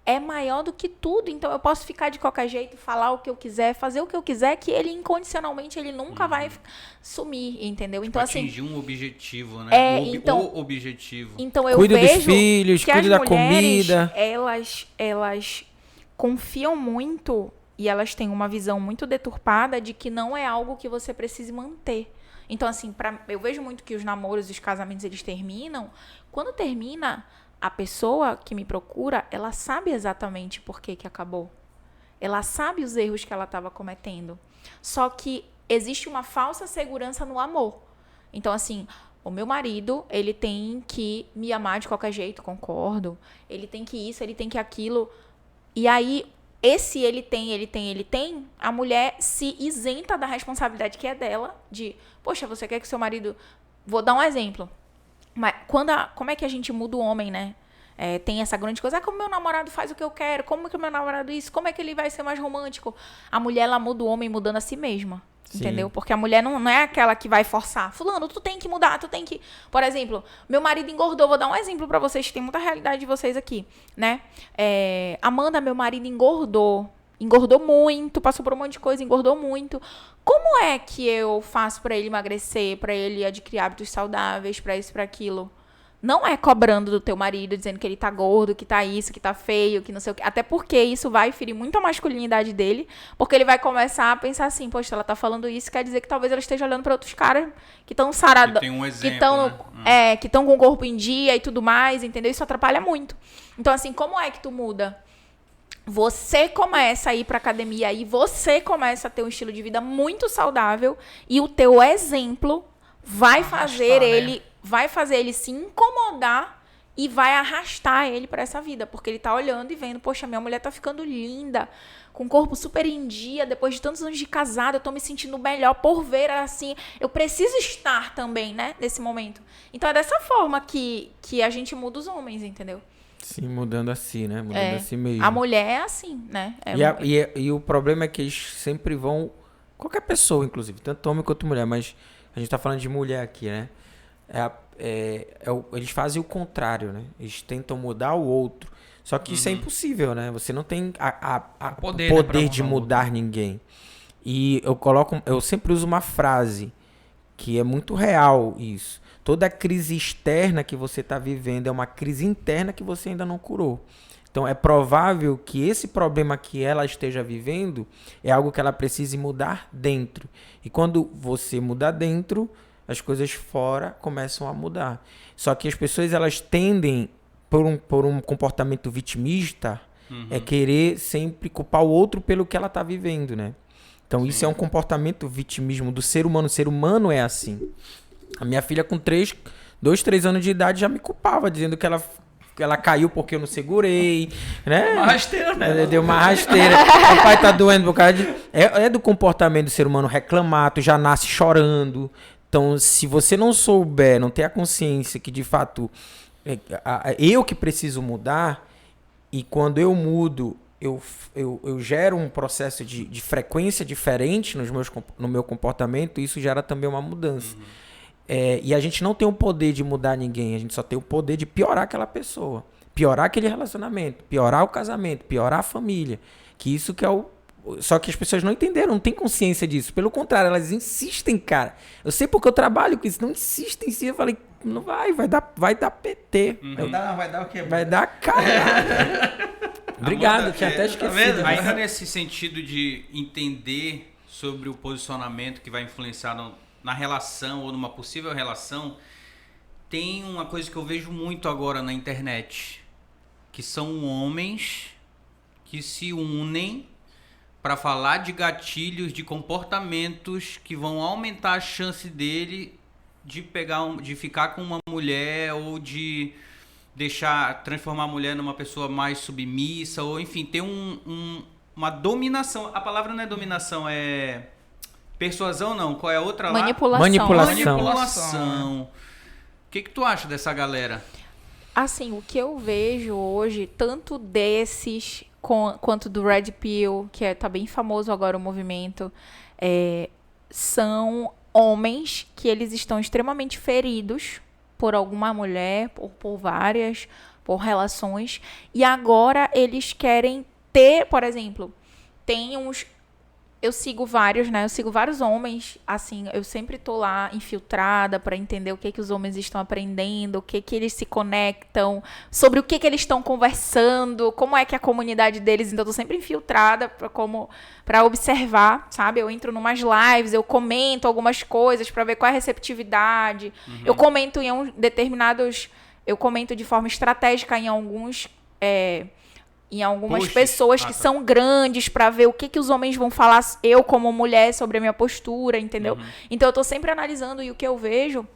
é maior do que tudo. Então eu posso ficar de qualquer jeito, falar o que eu quiser, fazer o que eu quiser, que ele incondicionalmente ele nunca vai sumir, entendeu? Então assim, atingir um objetivo, né? O objetivo. Então eu Cuida vejo dos filhos, que cuida as da mulheres, comida. elas confiam muito e elas têm uma visão muito deturpada de que não é algo que você precise manter. Então assim, eu vejo muito que os namoros e os casamentos eles terminam. Quando termina, a pessoa que me procura, ela sabe exatamente por que acabou. Ela sabe os erros que ela estava cometendo. Só que existe uma falsa segurança no amor. Então, assim, o meu marido, ele tem que me amar de qualquer jeito, concordo. Ele tem que isso, ele tem que aquilo. E aí, esse ele tem, a mulher se isenta da responsabilidade que é dela, de, poxa, você quer que seu marido... Vou dar um exemplo. Mas como é que a gente muda o homem, né? Tem essa grande coisa. Como meu namorado faz o que eu quero? Como que o meu namorado isso? Como é que ele vai ser mais romântico? A mulher, ela muda o homem mudando a si mesma. Sim. Entendeu? Porque a mulher não é aquela que vai forçar. Fulano, tu tem que mudar, tu tem que... Por exemplo, meu marido engordou. Vou dar um exemplo pra vocês, que tem muita realidade de vocês aqui, né? Amanda, meu marido engordou. Engordou muito, passou por um monte de coisa, engordou muito. Como é que eu faço pra ele emagrecer, pra ele adquirir hábitos saudáveis, pra isso, pra aquilo? Não é cobrando do teu marido, dizendo que ele tá gordo, que tá isso, que tá feio, que não sei o quê. Até porque isso vai ferir muito a masculinidade dele, porque ele vai começar a pensar assim, poxa, ela tá falando isso, quer dizer que talvez ela esteja olhando pra outros caras que estão sarados, tem um exemplo, que estão com o corpo em dia e tudo mais, entendeu? Isso atrapalha muito. Então, assim, como é que tu muda? Você começa a ir pra academia e você começa a ter um estilo de vida muito saudável e o teu exemplo vai fazer ele se incomodar e vai arrastar ele pra essa vida, porque ele tá olhando e vendo, poxa, minha mulher tá ficando linda, com o corpo super em dia, depois de tantos anos de casada, eu tô me sentindo melhor por ver assim, eu preciso estar também, né, nesse momento. Então é dessa forma que a gente muda os homens, entendeu? Sim, mudando assim, né? Mudando assim mesmo. A mulher é assim, né? E o problema é que eles sempre vão... Qualquer pessoa, inclusive. Tanto homem quanto mulher. Mas a gente tá falando de mulher aqui, né? Eles fazem o contrário, né? Eles tentam mudar o outro. Só que isso é impossível, né? Você não tem o poder de mudar ninguém. E eu sempre uso uma frase que é muito real isso. Toda crise externa que você está vivendo é uma crise interna que você ainda não curou. Então, é provável que esse problema que ela esteja vivendo é algo que ela precise mudar dentro. E quando você mudar dentro, as coisas fora começam a mudar. Só que as pessoas, elas tendem, por um comportamento vitimista, querer sempre culpar o outro pelo que ela está vivendo, né? Então, isso é um comportamento vitimismo do ser humano. O ser humano é assim. A minha filha com 2, 3 anos de idade já me culpava, dizendo que ela caiu porque eu não segurei, né? Uma rasteira, né? Deu uma rasteira. O pai tá doendo por causa de... É do comportamento do ser humano reclamar, tu já nasce chorando. Então, se você não souber, não ter a consciência que, de fato, eu que preciso mudar, e quando eu mudo, eu gero um processo de frequência diferente no meu comportamento, isso gera também uma mudança. E a gente não tem o poder de mudar ninguém, a gente só tem o poder de piorar aquela pessoa, piorar aquele relacionamento, piorar o casamento, piorar a família. Que isso que é o... Só que as pessoas não entenderam, não têm consciência disso. Pelo contrário, elas insistem, cara. Eu sei porque eu trabalho com isso, não insistem em si. Eu falei, não vai dar PT. Vai dar o quê? Vai dar cara. Obrigado, eu tinha até esquecido. Ainda nesse sentido de entender sobre o posicionamento que vai influenciar na relação ou numa possível relação, tem uma coisa que eu vejo muito agora na internet, que são homens que se unem para falar de gatilhos, de comportamentos que vão aumentar a chance dele de de ficar com uma mulher ou de transformar a mulher numa pessoa mais submissa, ou enfim, ter uma dominação. A palavra não é dominação, é persuasão, não. Qual é a outra lá? Manipulação. O que tu acha dessa galera? Assim, o que eu vejo hoje, tanto desses quanto do Red Pill, que tá bem famoso agora o movimento, são homens que eles estão extremamente feridos por alguma mulher, por várias, por relações, e agora eles querem ter, por exemplo, eu sigo vários, né? Eu sigo vários homens, assim, eu sempre tô lá infiltrada para entender o que os homens estão aprendendo, o que eles se conectam, sobre o que eles estão conversando, como é que é a comunidade deles, então eu tô sempre infiltrada para observar, sabe? Eu entro numas lives, eu comento algumas coisas para ver qual é a receptividade. Eu comento eu comento de forma estratégica em algumas pessoas que são grandes para ver o que os homens vão falar, eu como mulher, sobre a minha postura, entendeu? Então eu tô sempre analisando, e o que eu vejo,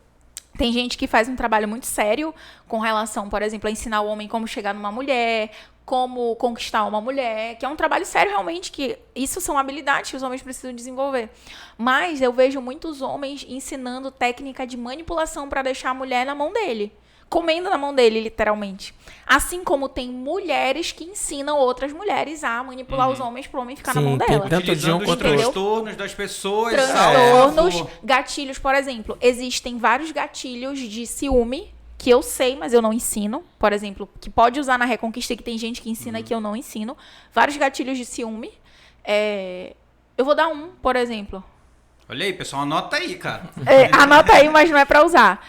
tem gente que faz um trabalho muito sério com relação, por exemplo, a ensinar o homem como chegar numa mulher, como conquistar uma mulher, que é um trabalho sério realmente, que isso são habilidades que os homens precisam desenvolver. Mas eu vejo muitos homens ensinando técnica de manipulação para deixar a mulher na mão dele. Comendo na mão dele, literalmente. Assim como tem mulheres que ensinam outras mulheres a manipular os homens para o homem ficar na mão dela. Tanto de os transtornos das pessoas. Transtornos, gatilhos, por exemplo. Existem vários gatilhos de ciúme, que eu sei, mas eu não ensino. Por exemplo, que pode usar na Reconquista, que tem gente que ensina que eu não ensino. Vários gatilhos de ciúme. Eu vou dar um, por exemplo. Olha aí, pessoal, anota aí, cara. Anota aí, mas não é para usar.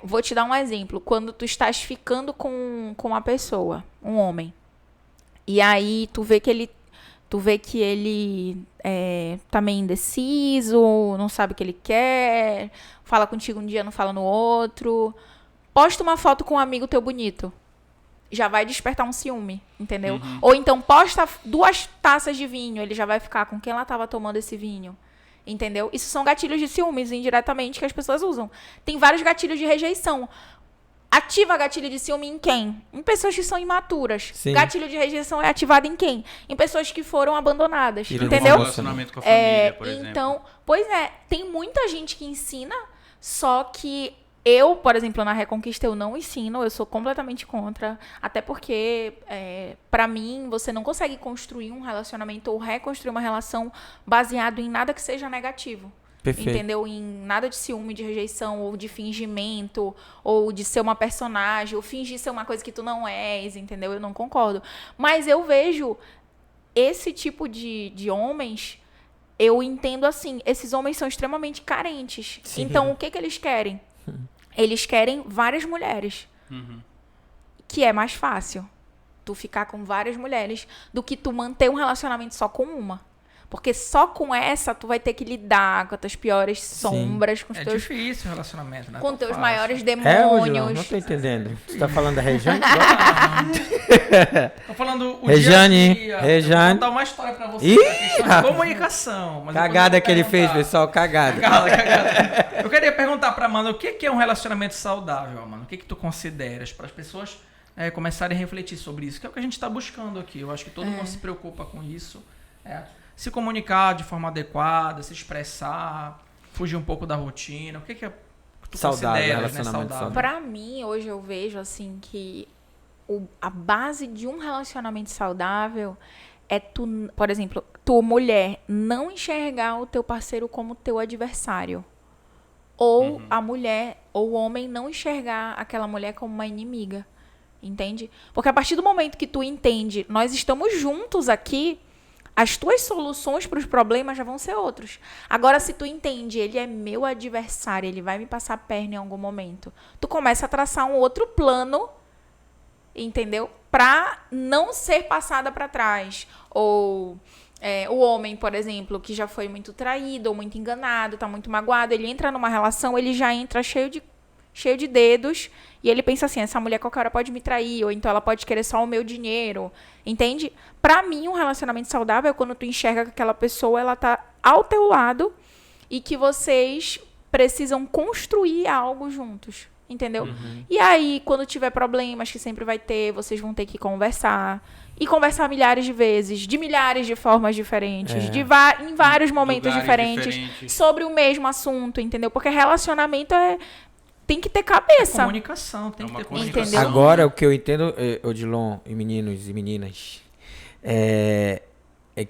Vou te dar um exemplo. Quando tu estás ficando com uma pessoa, um homem, e aí tu vê que ele tá meio indeciso, não sabe o que ele quer, fala contigo um dia, não fala no outro, posta uma foto com um amigo teu bonito. Já vai despertar um ciúme, entendeu? Ou então posta 2 taças de vinho, ele já vai ficar com quem ela tava tomando esse vinho. Entendeu? Isso são gatilhos de ciúmes, indiretamente, que as pessoas usam. Tem vários gatilhos de rejeição. Ativa gatilho de ciúme em quem? Em pessoas que são imaturas. Sim. Gatilho de rejeição é ativado em quem? Em pessoas que foram abandonadas. Entendeu? Um relacionamento com a família, por exemplo. Então, pois tem muita gente que ensina, só que eu, por exemplo, na Reconquista, eu não ensino, eu sou completamente contra, até porque, pra mim, você não consegue construir um relacionamento ou reconstruir uma relação baseado em nada que seja negativo. Perfeito. Entendeu? Em nada de ciúme, de rejeição, ou de fingimento, ou de ser uma personagem, ou fingir ser uma coisa que tu não és, entendeu? Eu não concordo. Mas eu vejo esse tipo de homens, eu entendo assim, esses homens são extremamente carentes. Sim. Então, o que eles querem? Eles querem várias mulheres. Que é mais fácil tu ficar com várias mulheres do que tu manter um relacionamento só com uma. Porque só com essa tu vai ter que lidar com as tuas piores sombras, com os teus... É difícil o relacionamento, né? Com teus maiores demônios. Não tô entendendo. Você tá falando da Rejane? Tô falando o Rejane, dia. Rejane. Vou contar uma história pra você. De comunicação. Mas cagada que ele fez, pessoal, cagada. Cagada. Eu queria perguntar pra Amanda, o que é um relacionamento saudável, Amanda? O que tu consideras para as pessoas começarem a refletir sobre isso? Que é o que a gente tá buscando aqui. Eu acho que todo mundo se preocupa com isso. Se comunicar de forma adequada, se expressar, fugir um pouco da rotina. O que é tu consideras, né, saudável? Pra mim, hoje eu vejo assim que a base de um relacionamento saudável é tu, por exemplo, tu, mulher, não enxergar o teu parceiro como teu adversário. Ou a mulher, ou o homem não enxergar aquela mulher como uma inimiga. Entende? Porque a partir do momento que tu entende, nós estamos juntos aqui, as tuas soluções para os problemas já vão ser outros. Agora, se tu entende, ele é meu adversário, ele vai me passar a perna em algum momento, tu começa a traçar um outro plano, entendeu? Para não ser passada para trás. Ou o homem, por exemplo, que já foi muito traído ou muito enganado, tá muito magoado, ele entra numa relação, ele já entra cheio cheio de dedos, e ele pensa assim, essa mulher qualquer hora pode me trair, ou então ela pode querer só o meu dinheiro, entende? Pra mim, um relacionamento saudável é quando tu enxerga que aquela pessoa, ela tá ao teu lado, e que vocês precisam construir algo juntos, entendeu? E aí, quando tiver problemas, que sempre vai ter, vocês vão ter que conversar. E conversar milhares de vezes, de milhares de formas diferentes, em vários momentos diferentes, sobre o mesmo assunto, entendeu? Porque relacionamento tem que ter cabeça. Comunicação, tem que ter comunicação. Entendeu? Agora, o que eu entendo, Odilon e meninos e meninas, é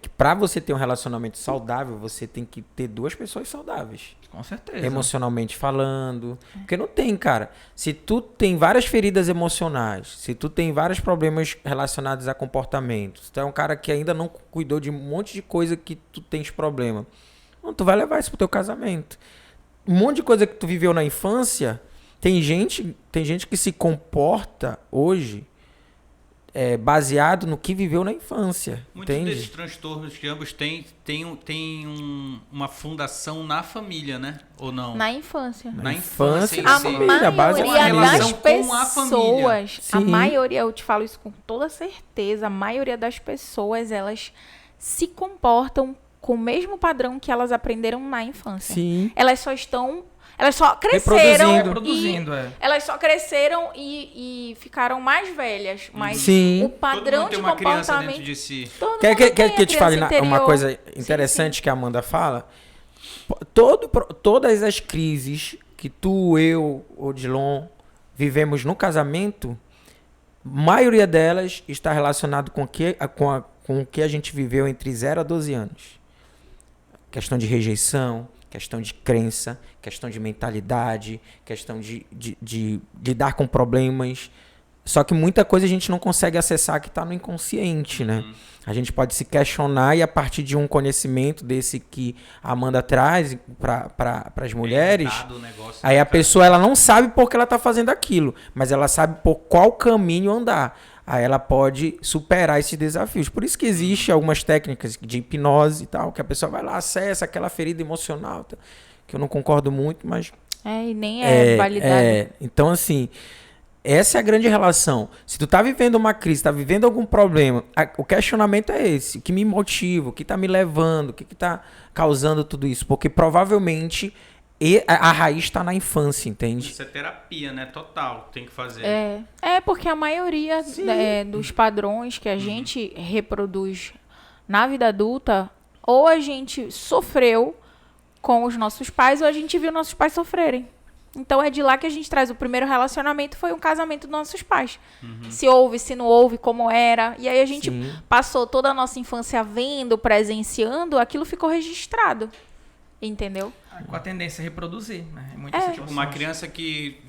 que pra você ter um relacionamento saudável, você tem que ter duas pessoas saudáveis. Com certeza. Emocionalmente falando. Porque não tem, cara. Se tu tem várias feridas emocionais, se tu tem vários problemas relacionados a comportamento, se tu é um cara que ainda não cuidou de um monte de coisa que tu tens problema, não, tu vai levar isso pro teu casamento. Um monte de coisa que tu viveu na infância, tem gente que se comporta hoje baseado no que viveu na infância. Muitos entende? desses transtornos que ambos têm uma fundação na família, né? Ou não? Na infância. Na infância. na A família, base maioria família. das Relação com a pessoas, a Sim. maioria, eu te falo isso com toda certeza, a maioria das pessoas, elas se comportam com o mesmo padrão que elas aprenderam na infância. Sim. Elas só cresceram Reproduzindo, elas só cresceram e ficaram mais velhas, mas Sim. o Todo padrão mundo tem de uma criança dentro comportamento de si. todo Quer mundo que tem eu te fale criança uma interior. coisa interessante que a Amanda fala? Todas as crises que tu, eu, Odilon, vivemos no casamento, a maioria delas está relacionado com o que a gente viveu entre 0 a 12 anos. Questão de rejeição, questão de crença, questão de mentalidade, questão de lidar com problemas. Só que muita coisa a gente não consegue acessar que está no inconsciente, né? A gente pode se questionar e a partir de um conhecimento desse que a Amanda traz para as mulheres, aí a pessoa ela não sabe por que ela está fazendo aquilo, mas ela sabe por qual caminho andar. Aí ela pode superar esses desafios. Por isso que existe algumas técnicas de hipnose e tal, que a pessoa vai lá, acessa aquela ferida emocional, que eu não concordo muito, mas... E nem é validado. Então, assim, essa é a grande relação. Se tu tá vivendo uma crise, tá vivendo algum problema, o questionamento é esse. O que me motiva, o que tá me levando, o que tá causando tudo isso? Porque provavelmente... a raiz está na infância, entende? Isso é terapia, né? Total, tem que fazer. Porque a maioria dos padrões que a gente reproduz na vida adulta, ou a gente sofreu com os nossos pais, ou a gente viu nossos pais sofrerem. Então é de lá que a gente traz. O primeiro relacionamento foi um casamento dos nossos pais. Se houve, se não houve, como era. E aí a gente passou toda a nossa infância vendo, presenciando, aquilo ficou registrado. Entendeu? Com a tendência a reproduzir, né? Uma criança que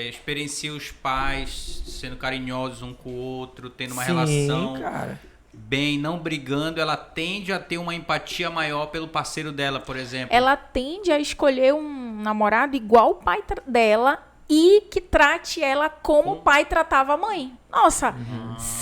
experiencia os pais sendo carinhosos um com o outro, tendo uma relação bem, não brigando, ela tende a ter uma empatia maior pelo parceiro dela, por exemplo. Ela tende a escolher um namorado igual o pai dela e que trate ela como o pai tratava a mãe. Nossa,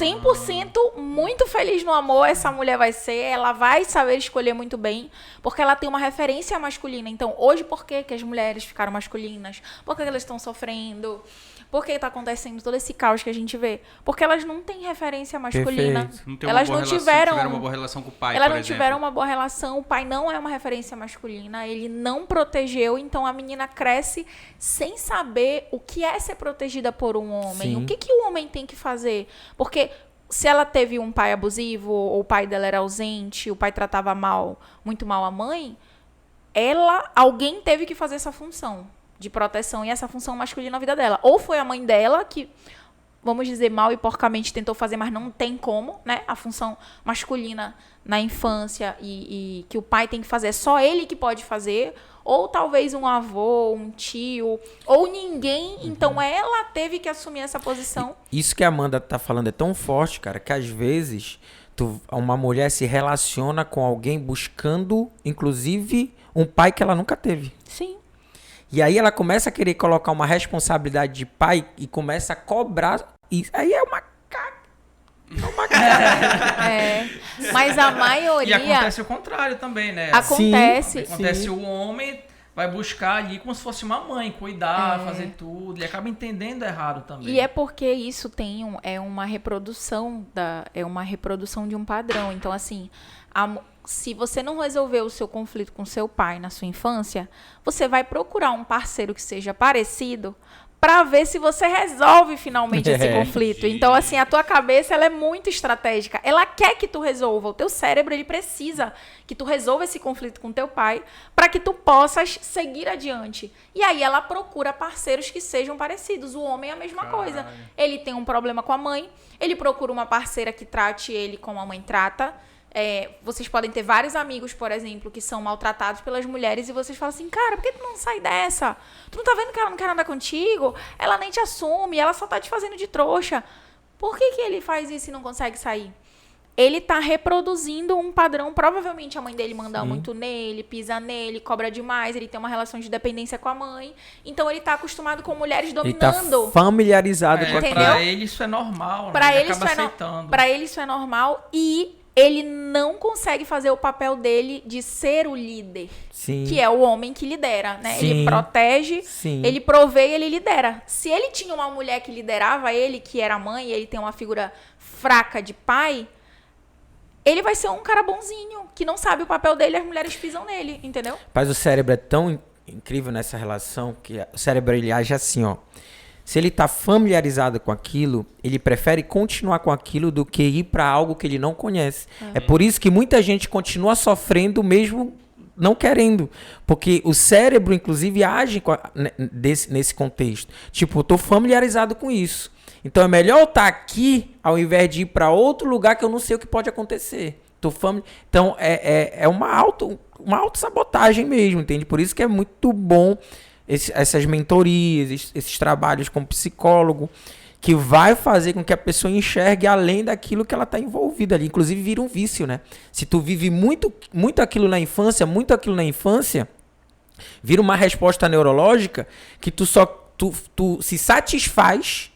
100% muito feliz no amor essa mulher vai ser. Ela vai saber escolher muito bem, porque ela tem uma referência masculina. Então, hoje, por que as mulheres ficaram masculinas? Por que elas estão sofrendo? Por que está acontecendo todo esse caos que a gente vê? Porque elas não têm referência masculina. Elas não tiveram uma boa relação com o pai, elas por não exemplo. tiveram uma boa relação. O pai não é uma referência masculina. Ele não protegeu. Então, a menina cresce sem saber o que é ser protegida por um homem. Sim. O que o homem tem que fazer? Porque se ela teve um pai abusivo, ou o pai dela era ausente, o pai tratava muito mal a mãe, alguém teve que fazer essa função de proteção e essa função masculina na vida dela. Ou foi a mãe dela que, vamos dizer, mal e porcamente tentou fazer, mas não tem como, né? A função masculina na infância e que o pai tem que fazer, é só ele que pode fazer. Ou talvez um avô, um tio, ou ninguém. Então ela teve que assumir essa posição. Isso que a Amanda tá falando é tão forte, cara, que às vezes uma mulher se relaciona com alguém buscando, inclusive, um pai que ela nunca teve. Sim. E aí ela começa a querer colocar uma responsabilidade de pai e começa a cobrar. E aí é uma Mas a maioria... E acontece o contrário também, né? Acontece. Acontece o homem vai buscar ali como se fosse uma mãe, cuidar, fazer tudo. Ele acaba entendendo errado também. E é porque isso é uma reprodução de um padrão. Então, assim, se você não resolveu o seu conflito com seu pai na sua infância, você vai procurar um parceiro que seja parecido para ver se você resolve finalmente esse conflito. Então, assim, a tua cabeça, ela é muito estratégica. Ela quer que tu resolva. O teu cérebro, ele precisa que tu resolva esse conflito com teu pai para que tu possas seguir adiante. E aí ela procura parceiros que sejam parecidos. O homem é a mesma coisa. Ele tem um problema com a mãe, ele procura uma parceira que trate ele como a mãe trata. Vocês podem ter vários amigos, por exemplo, que são maltratados pelas mulheres e vocês falam assim, cara, por que tu não sai dessa? Tu não tá vendo que ela não quer andar contigo? Ela nem te assume, ela só tá te fazendo de trouxa. Por que ele faz isso e não consegue sair? Ele tá reproduzindo um padrão, provavelmente a mãe dele manda muito nele, pisa nele, cobra demais, ele tem uma relação de dependência com a mãe, então ele tá acostumado com mulheres dominando. Ele tá familiarizado com entendeu? Pra ele isso é normal, pra ele ele acaba aceitando. Pra ele isso é normal e ele não consegue fazer o papel dele de ser o líder, que é o homem que lidera, né? Sim. Ele protege, Sim. ele provê e ele lidera. Se ele tinha uma mulher que liderava ele, que era mãe, e ele tem uma figura fraca de pai, ele vai ser um cara bonzinho, que não sabe o papel dele, as mulheres pisam nele, entendeu? Mas o cérebro é tão incrível nessa relação que o cérebro ele age assim, ó. Se ele tá familiarizado com aquilo, ele prefere continuar com aquilo do que ir para algo que ele não conhece. É por isso que muita gente continua sofrendo mesmo não querendo. Porque o cérebro, inclusive, age nesse contexto. Tipo, eu tô familiarizado com isso. Então é melhor eu estar aqui ao invés de ir para outro lugar que eu não sei o que pode acontecer. Então é uma autossabotagem mesmo, entende? Por isso que é muito bom essas mentorias, esses trabalhos com psicólogo, que vai fazer com que a pessoa enxergue além daquilo que ela está envolvida ali. Inclusive vira um vício, né? Se tu vive muito aquilo na infância, vira uma resposta neurológica que tu se satisfaz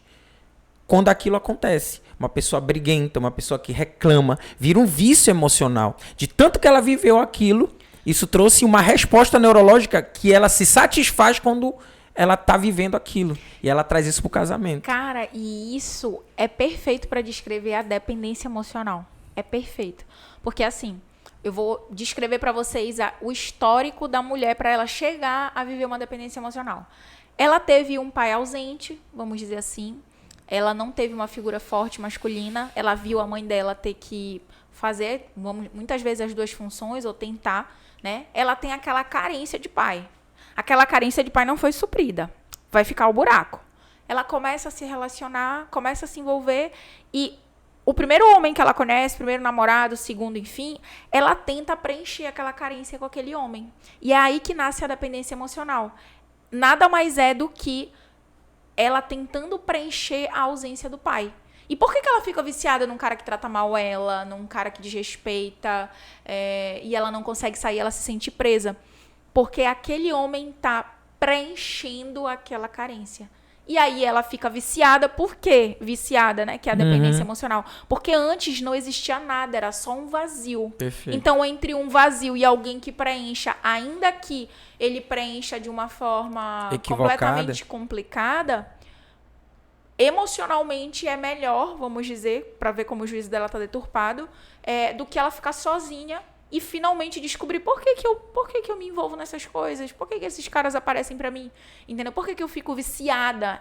quando aquilo acontece. Uma pessoa briguenta, uma pessoa que reclama, vira um vício emocional. De tanto que ela viveu aquilo, isso trouxe uma resposta neurológica que ela se satisfaz quando ela tá vivendo aquilo. E ela traz isso pro casamento. Cara, e isso é perfeito para descrever a dependência emocional. É perfeito. Porque assim, eu vou descrever para vocês o histórico da mulher para ela chegar a viver uma dependência emocional. Ela teve um pai ausente, vamos dizer assim. Ela não teve uma figura forte masculina. Ela viu a mãe dela ter que fazer muitas vezes as duas funções ou tentar, né? Ela tem aquela carência de pai. Aquela carência de pai não foi suprida. Vai ficar o buraco. Ela começa a se relacionar, começa a se envolver e o primeiro homem que ela conhece, primeiro namorado, segundo, enfim, ela tenta preencher aquela carência com aquele homem. E é aí que nasce a dependência emocional. Nada mais é do que ela tentando preencher a ausência do pai. E por que ela fica viciada num cara que trata mal ela, num cara que desrespeita, e ela não consegue sair, ela se sente presa? Porque aquele homem tá preenchendo aquela carência. E aí ela fica viciada. Por quê? Viciada, né? Que é a dependência emocional. Porque antes não existia nada, era só um vazio. Perfeito. Então, entre um vazio e alguém que preencha, ainda que ele preencha de uma forma completamente complicada, emocionalmente é melhor, vamos dizer, para ver como o juízo dela tá deturpado, do que ela ficar sozinha e finalmente descobrir por que eu me envolvo nessas coisas, por que esses caras aparecem pra mim, entendeu? Por que eu fico viciada?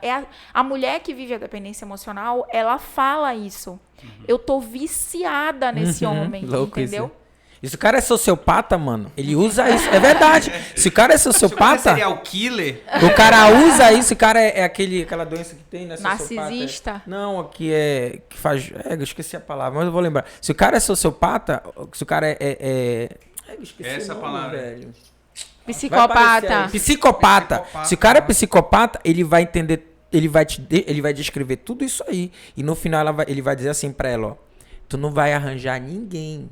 A mulher que vive a dependência emocional, ela fala isso. Eu tô viciada nesse homem, louco entendeu? Isso. E se o cara é sociopata, mano, ele usa isso. É verdade. Se o cara é sociopata... Se o cara é serial killer... O cara usa isso, o cara é aquela doença que tem, né? Narcisista? Não, que faz... eu esqueci a palavra, mas eu vou lembrar. Se o cara é sociopata, se o cara eu esqueci essa o nome, palavra. Velho. Psicopata. Psicopata. Se o cara é psicopata, ele vai entender, ele vai descrever tudo isso aí. E no final ele vai dizer assim pra ela, ó, tu não vai arranjar ninguém.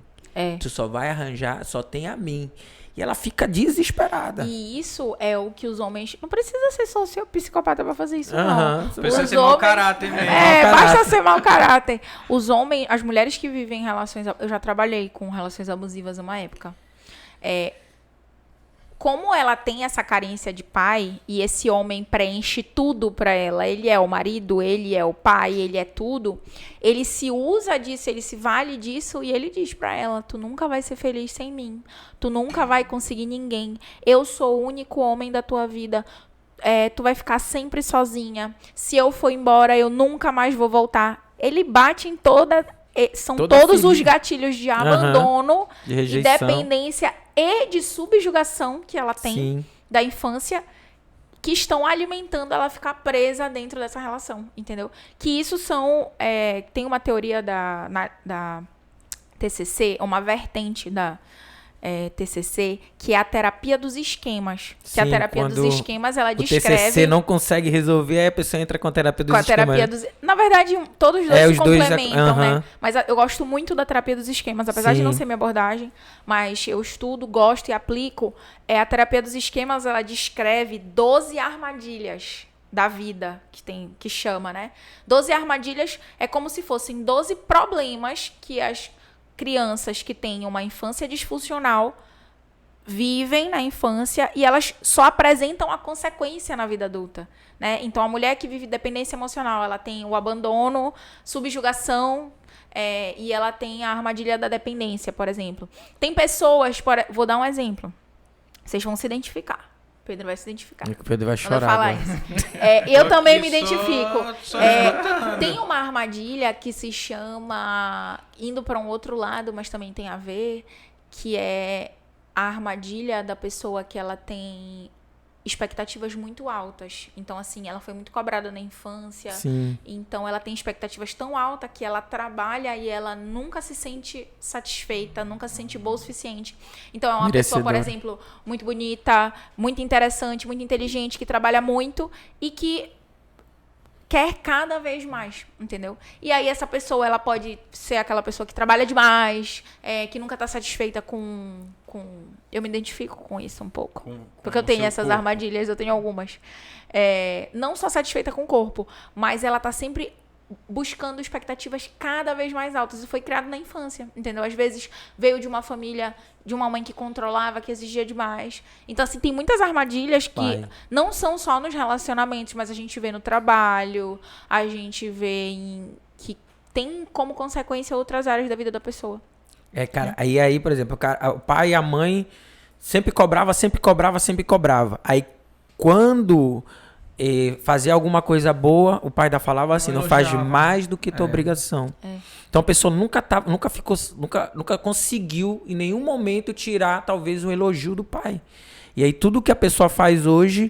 Tu só vai arranjar, só tem a mim. E ela fica desesperada. E isso é o que os homens... Não precisa ser só ser psicopata pra fazer isso, não. Precisa ser mau caráter mesmo. Basta ser mau caráter. Os homens, as mulheres que vivem em relações... Eu já trabalhei com relações abusivas uma época. como ela tem essa carência de pai e esse homem preenche tudo pra ela, ele é o marido, ele é o pai, ele é tudo, ele se usa disso, ele se vale disso e ele diz pra ela, tu nunca vai ser feliz sem mim, tu nunca vai conseguir ninguém, eu sou o único homem da tua vida, tu vai ficar sempre sozinha, se eu for embora eu nunca mais vou voltar. Ele bate em são todos os gatilhos de abandono, de e rejeição, dependência e de subjugação que ela tem sim, da infância, que estão alimentando ela ficar presa dentro dessa relação, entendeu? Que isso tem uma teoria da TCC, uma vertente da TCC, que é a terapia dos esquemas. Que a Sim, terapia dos quando esquemas, ela o descreve... TCC não consegue resolver, aí a pessoa entra com a terapia dos esquemas. Na verdade, todos os dois se os dois complementam, né? Mas eu gosto muito da terapia dos esquemas, apesar de Sim. não ser minha abordagem, mas eu estudo, gosto e aplico. A terapia dos esquemas, ela descreve 12 armadilhas da vida, que chama, né? 12 armadilhas é como se fossem 12 problemas que as crianças que têm uma infância disfuncional vivem na infância e elas só apresentam a consequência na vida adulta, né? Então, a mulher que vive dependência emocional, ela tem o abandono, subjugação, e ela tem a armadilha da dependência, por exemplo. Tem pessoas, vou dar um exemplo, vocês vão se identificar. Pedro vai se identificar. O Pedro vai chorar. Quando eu falar agora. isso. Eu também me identifico. Só Tem uma armadilha que se chama, indo para um outro lado, mas também tem a ver, que é a armadilha da pessoa que ela tem expectativas muito altas. Então, assim, ela foi muito cobrada na infância. Sim. Então, ela tem expectativas tão altas que ela trabalha e ela nunca se sente satisfeita, nunca se sente boa o suficiente. Então, é uma pessoa, por exemplo, muito bonita, muito interessante, muito inteligente, que trabalha muito e que quer cada vez mais, entendeu? E aí essa pessoa, ela pode ser aquela pessoa que trabalha demais, que nunca tá satisfeita com... Eu me identifico com isso um pouco. Porque eu tenho essas armadilhas, eu tenho algumas. Não só satisfeita com o corpo, mas ela tá sempre buscando expectativas cada vez mais altas. Isso foi criado na infância, entendeu? Às vezes veio de uma família, de uma mãe que controlava, que exigia demais. Então, assim, tem muitas armadilhas que não são só nos relacionamentos, mas a gente vê no trabalho, a gente vê que tem como consequência outras áreas da vida da pessoa. Cara, aí, por exemplo, o pai e a mãe sempre cobrava. Aí, quando fazia alguma coisa boa, o pai falava assim, não faz mais do que tua obrigação. Então a pessoa nunca conseguiu em nenhum momento tirar talvez um elogio do pai. E aí tudo que a pessoa faz hoje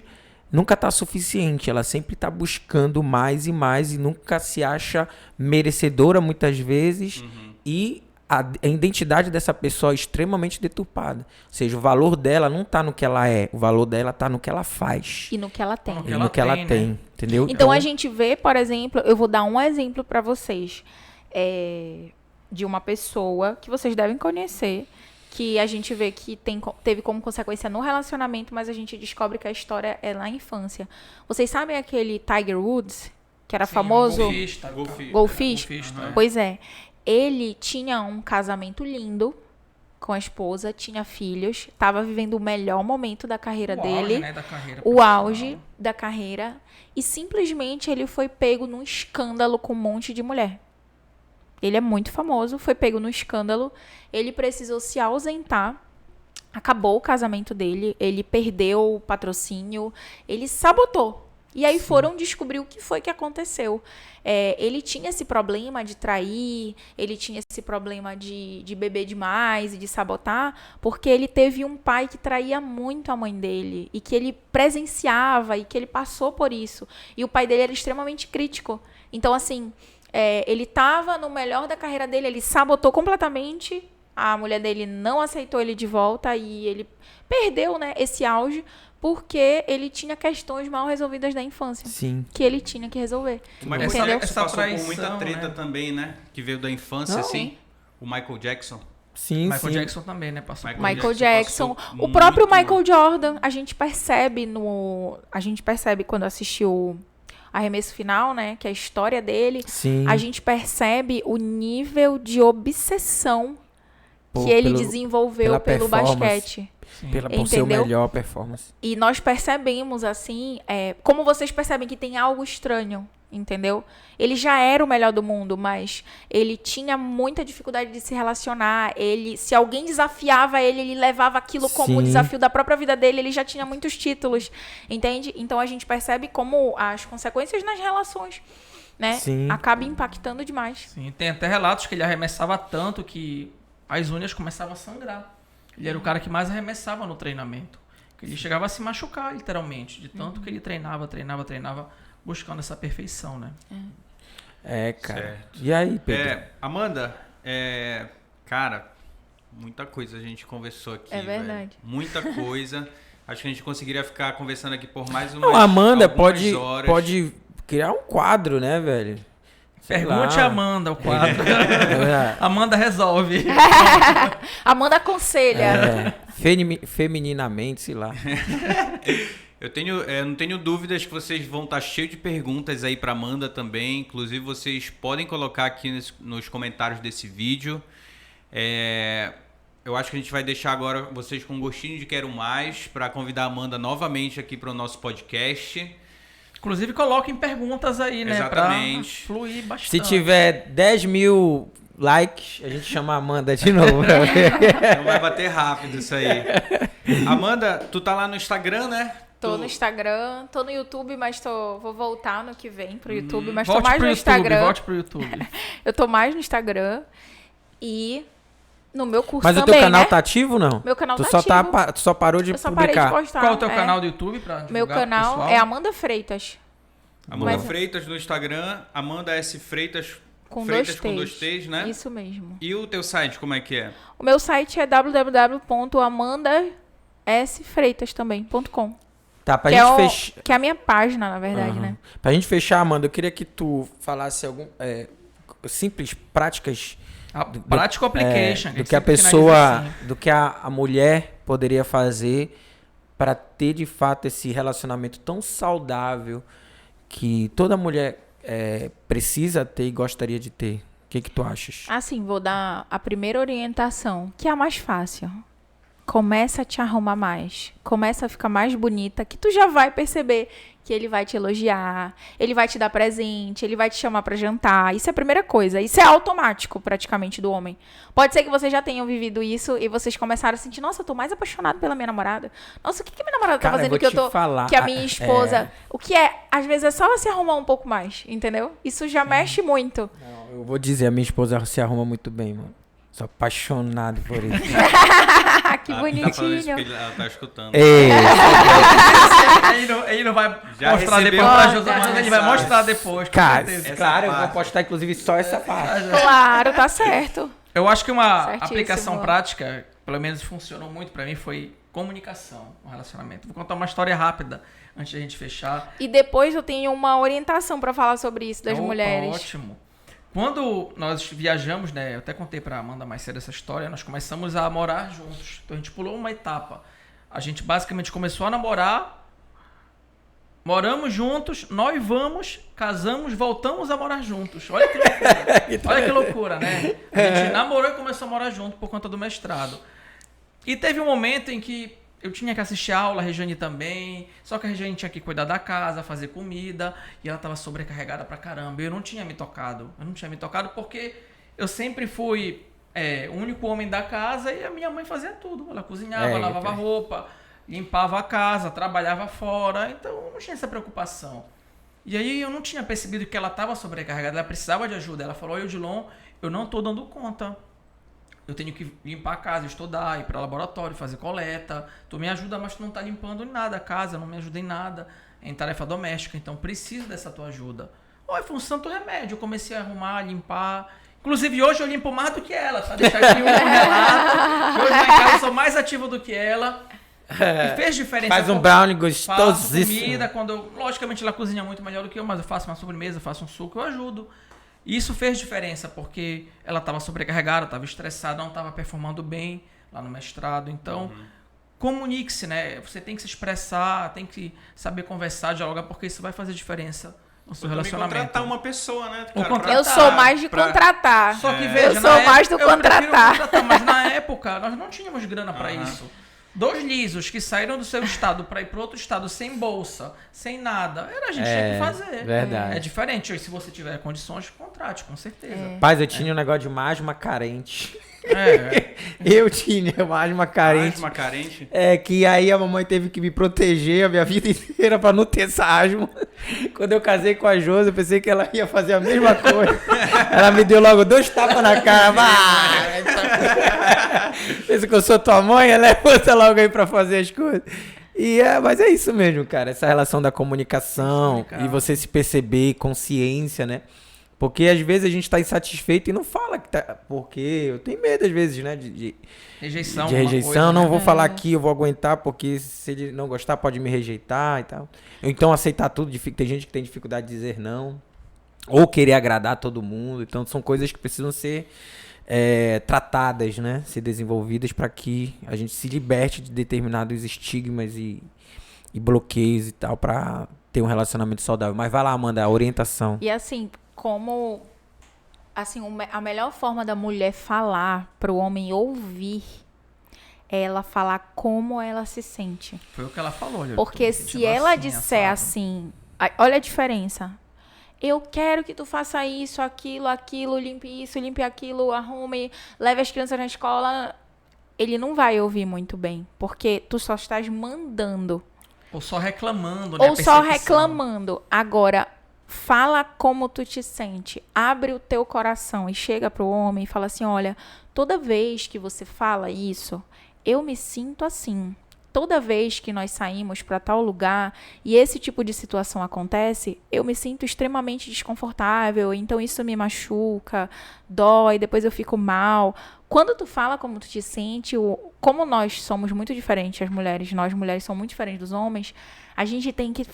nunca está suficiente. Ela sempre está buscando mais e mais e nunca se acha merecedora muitas vezes. E a identidade dessa pessoa é extremamente deturpada. Ou seja, o valor dela não está no que ela é, o valor dela está no que ela faz. E no que ela tem. E no que ela tem, entendeu? Então a gente vê, por exemplo, eu vou dar um exemplo para vocês, de uma pessoa que vocês devem conhecer, que a gente vê que teve como consequência no relacionamento, mas a gente descobre que a história é na infância. Vocês sabem aquele Tiger Woods, que era famoso? Golfista. Pois é. Ele tinha um casamento lindo com a esposa, tinha filhos, estava vivendo o melhor momento da carreira dele. Auge, né, da carreira o auge da carreira. E simplesmente ele foi pego num escândalo com um monte de mulher. Ele é muito famoso, foi pego no escândalo. Ele precisou se ausentar. Acabou o casamento dele. Ele perdeu o patrocínio. Ele sabotou. E aí foram descobrir o que foi que aconteceu. Ele tinha esse problema de trair, ele tinha esse problema de beber demais e de sabotar, porque ele teve um pai que traía muito a mãe dele, e que ele presenciava, e que ele passou por isso. E o pai dele era extremamente crítico. Então, assim, ele estava no melhor da carreira dele, ele sabotou completamente, a mulher dele não aceitou ele de volta, e ele perdeu, né, esse auge, porque ele tinha questões mal resolvidas da infância. Sim. Que ele tinha que resolver. O Michael Entendeu? Jackson passou traição, por muita treta, né? também, né? Que veio da infância, assim. O Michael Jackson. Sim, Michael Jackson também, né? Passou por Michael Jackson. passou O próprio muito Michael Jordan, a gente percebe quando assistiu Arremesso Final, né? Que é a história dele. Sim. A gente percebe o nível de obsessão que ele desenvolveu pelo basquete. por ser o Entendeu? melhor performance. E nós percebemos, assim, como vocês percebem que tem algo estranho, entendeu? Ele já era o melhor do mundo, mas ele tinha muita dificuldade de se relacionar. Se alguém desafiava ele levava aquilo como o Sim. desafio da própria vida dele. Ele já tinha muitos títulos, entende? Então a gente percebe como as consequências nas relações, né? Sim. Acaba impactando demais. Sim, tem até relatos que ele arremessava tanto que as unhas começavam a sangrar. Ele era o cara que mais arremessava no treinamento. Que ele chegava a se machucar, literalmente, de tanto que ele treinava, buscando essa perfeição, né? Cara. Certo. E aí, Pedro? Amanda, cara, muita coisa a gente conversou aqui. É verdade. velho. Muita coisa. Acho que a gente conseguiria ficar conversando aqui por mais Não, a Amanda algumas horas. pode criar um quadro, né, velho? Sei Pergunte lá. a Amanda o quadro. É. Amanda resolve. Amanda aconselha. Femininamente, sei lá. Eu não tenho dúvidas que vocês vão estar cheios de perguntas aí para Amanda também. Inclusive, vocês podem colocar aqui nos comentários desse vídeo. Eu acho que a gente vai deixar agora vocês com um gostinho de quero mais para convidar a Amanda novamente aqui para o nosso podcast. Inclusive, coloquem perguntas aí, né? Exatamente. Pra fluir bastante. Se tiver 10 mil likes, a gente chama a Amanda de novo. Então vai bater rápido isso aí. Amanda, tu tá lá no Instagram, né? Tô no Instagram, tô no YouTube, mas vou voltar no que vem pro YouTube, mas tô Volte mais pro no YouTube, Instagram. volte pro YouTube. Eu tô mais no Instagram e no meu curso Mas também, o teu canal né? tá ativo, não? Meu canal tu tá só ativo. Tu só parou de Eu só parei de publicar. postar. Qual é o teu canal do YouTube pra divulgar Meu pro canal pessoal? é Amanda Freitas. Amanda Mas- Freitas no Instagram, Amanda S. Freitas, Com Freitas dois com T's. 2 T's, né? Isso mesmo. E o teu site, como é que é? O meu site é www.amandasfreitas.com. Tá, pra Que, gente fechar. que é a minha página, na verdade, né? Pra gente fechar, Amanda, eu queria que tu falasse simples práticas Practical application. do que a sempre pessoa, finaliza assim. do que a mulher poderia fazer para ter de fato esse relacionamento tão saudável que toda mulher precisa ter e gostaria de ter. O que tu achas? Assim, vou dar a primeira orientação, que é a mais fácil. Começa a te arrumar mais. Começa a ficar mais bonita, que tu já vai perceber que ele vai te elogiar, ele vai te dar presente, ele vai te chamar pra jantar. Isso é a primeira coisa. Isso é automático, praticamente, do homem. Pode ser que vocês já tenham vivido isso e vocês começaram a sentir, nossa, eu tô mais apaixonado pela minha namorada. Nossa, o que a minha namorada tá Cara, eu fazendo vou que eu te tô... falar, que a minha esposa... O que às vezes é só ela se arrumar um pouco mais, entendeu? Isso já mexe muito. Não, eu vou dizer, a minha esposa se arruma muito bem, mano. Sou apaixonado por isso. Que Tá falando isso bonitinho. porque ela tá escutando. Ei, Ele não vai Já mostrar recebeu depois pra uma José, mas ele vai mensagem. mostrar depois, com cara, certeza. claro, eu vou parte. postar inclusive só essa parte. Claro, tá certo. Eu acho que uma Certíssimo. aplicação prática, pelo menos funcionou muito pra mim, foi comunicação no relacionamento. Vou contar uma história rápida antes da gente fechar. E depois eu tenho uma orientação pra falar sobre isso das Opa, mulheres. Ótimo. Quando nós viajamos, né, eu até contei pra Amanda mais cedo essa história, nós começamos a morar juntos. Então a gente pulou uma etapa. A gente basicamente começou a namorar, moramos juntos, noivamos, casamos, voltamos a morar juntos. Olha que loucura. Olha que loucura, né? A gente namorou e começou a morar junto por conta do mestrado. E teve um momento em que eu tinha que assistir aula, a Regiane também, só que a Regiane tinha que cuidar da casa, fazer comida, e ela estava sobrecarregada pra caramba. Eu não tinha me tocado. Eu não tinha me tocado porque eu sempre fui o único homem da casa e a minha mãe fazia tudo. Ela cozinhava, lavava roupa, limpava a casa, trabalhava fora, então eu não tinha essa preocupação. E aí eu não tinha percebido que ela estava sobrecarregada, ela precisava de ajuda. Ela falou, Odilon, eu não estou dando conta. Eu tenho que limpar a casa, estudar, ir para o laboratório, fazer coleta. Tu me ajuda, mas tu não tá limpando em nada a casa, não me ajuda em nada, em tarefa doméstica. Então preciso dessa tua ajuda. Foi um santo remédio. Eu comecei a arrumar, a limpar. Inclusive hoje eu limpo mais do que ela, tá? Deixar aqui um relato. Hoje lá em casa eu sou mais ativo do que ela. E fez diferença. Faz um porque brownie faço gostosíssimo. comida, logicamente ela cozinha muito melhor do que eu, mas eu faço uma sobremesa, faço um suco, eu ajudo. E isso fez diferença, porque ela estava sobrecarregada, estava estressada, não estava performando bem lá no mestrado. Então, comunique-se, né? Você tem que se expressar, tem que saber conversar, dialogar, porque isso vai fazer diferença no seu relacionamento. Contratar uma pessoa, né? Ou cara, contratar. Eu sou mais de contratar. Só que Eu veja, sou mais do eu prefiro contratar. contratar, mas na época nós não tínhamos grana para isso. 2 lisos que saíram do seu estado para ir para outro estado sem bolsa, sem nada, a gente tinha que fazer. Verdade. É diferente. Se você tiver condições, contrate, com certeza. Paz, eu tinha um negócio de uma asma carente. É. Eu tinha uma asma carente. Asma carente? É, que aí a mamãe teve que me proteger a minha vida inteira pra não ter essa asma. Quando eu casei com a Josi, eu pensei que ela ia fazer a mesma coisa. Ela me deu logo 2 tapas na cara. Pensa que eu sou tua mãe, levanta logo aí pra fazer as coisas. Mas é isso mesmo, cara. Essa relação da comunicação e você se perceber, consciência, né? Porque às vezes a gente tá insatisfeito e não fala que tá. Porque eu tenho medo, às vezes, né? De rejeição. De rejeição. Coisa, não né? vou falar aqui, eu vou aguentar, porque se ele não gostar, pode me rejeitar e tal. Então aceitar tudo. Tem gente que tem dificuldade de dizer não. Ou querer agradar todo mundo. Então são coisas que precisam ser tratadas, né? Ser desenvolvidas para que a gente se liberte de determinados estigmas e bloqueios e tal, para ter um relacionamento saudável. Mas vai lá, Amanda, a orientação. E assim, a melhor forma da mulher falar para o homem ouvir é ela falar como ela se sente. Foi o que ela falou. Olha, Porque se ela disser assim, olha a diferença. Eu quero que tu faça isso, aquilo, limpe aquilo, arrume, leve as crianças na escola. Ele não vai ouvir muito bem, porque tu só estás mandando. Ou só reclamando, né? Ou só reclamando. Agora, fala como tu te sente. Abre o teu coração e chega pro homem e fala assim, olha, toda vez que você fala isso, eu me sinto assim. Toda vez que nós saímos para tal lugar e esse tipo de situação acontece, eu me sinto extremamente desconfortável, então isso me machuca, dói, depois eu fico mal. Quando tu fala como tu te sente, como nós somos muito diferentes, nós mulheres somos muito diferentes dos homens, a gente tem que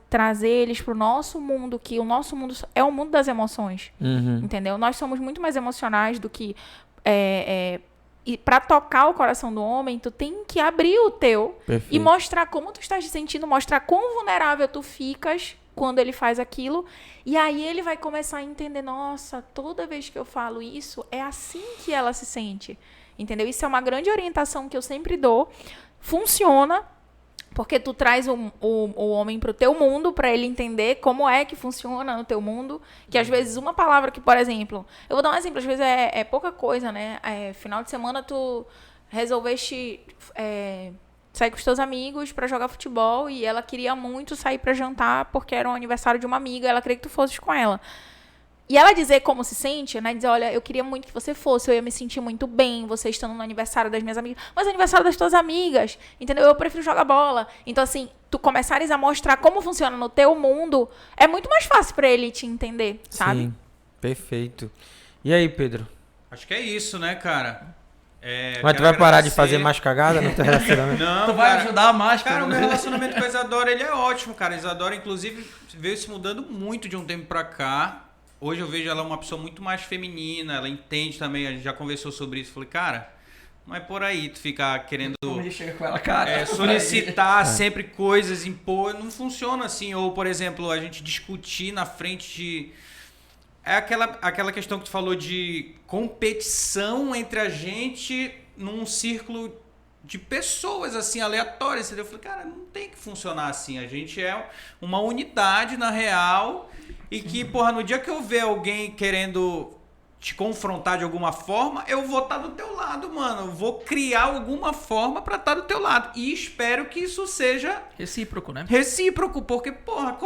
trazer eles pro nosso mundo, que o nosso mundo é o mundo das emoções, entendeu? Nós somos muito mais emocionais do que... E pra tocar o coração do homem, tu tem que abrir o teu. Perfeito. E mostrar como tu estás te sentindo, mostrar quão vulnerável tu ficas quando ele faz aquilo. E aí ele vai começar a entender, nossa, toda vez que eu falo isso, é assim que ela se sente. Entendeu? Isso é uma grande orientação que eu sempre dou. Funciona, porque tu traz o homem pro teu mundo, para ele entender como é que funciona no teu mundo. Que às vezes uma palavra que, por exemplo... Eu vou dar um exemplo, às vezes é pouca coisa, né? Final de semana tu resolveste sair com os teus amigos para jogar futebol e ela queria muito sair para jantar porque era o aniversário de uma amiga, ela queria que tu fosses com ela. E ela dizer como se sente, né? Dizer, olha, eu queria muito que você fosse, eu ia me sentir muito bem, você estando no aniversário das minhas amigas. Mas é aniversário das tuas amigas, entendeu? Eu prefiro jogar bola. Então, assim, tu começares a mostrar como funciona no teu mundo, é muito mais fácil pra ele te entender, sabe? Sim, perfeito. E aí, Pedro? Acho que é isso, né, cara? Mas tu vai parar de fazer mais cagada no teu relacionamento? Não, tu vai ajudar mais, cara. O meu relacionamento com a Isadora, ele é ótimo, cara. A Isadora, inclusive, veio se mudando muito de um tempo pra cá. Hoje eu vejo ela uma pessoa muito mais feminina, ela entende também, a gente já conversou sobre isso. Falei, cara, não é por aí tu ficar querendo com ela, cara, solicitar sempre coisas, impor, não funciona assim. Ou, por exemplo, a gente discutir na frente de... É aquela questão que tu falou de competição entre a gente num círculo de pessoas, assim, aleatórias, entendeu? Eu falei, cara, não tem que funcionar assim. A gente é uma unidade, na real, e que, porra, no dia que eu ver alguém querendo te confrontar de alguma forma, eu vou estar do teu lado, mano. Eu vou criar alguma forma pra estar do teu lado. E espero que isso seja... recíproco, né? Recíproco, porque, porra,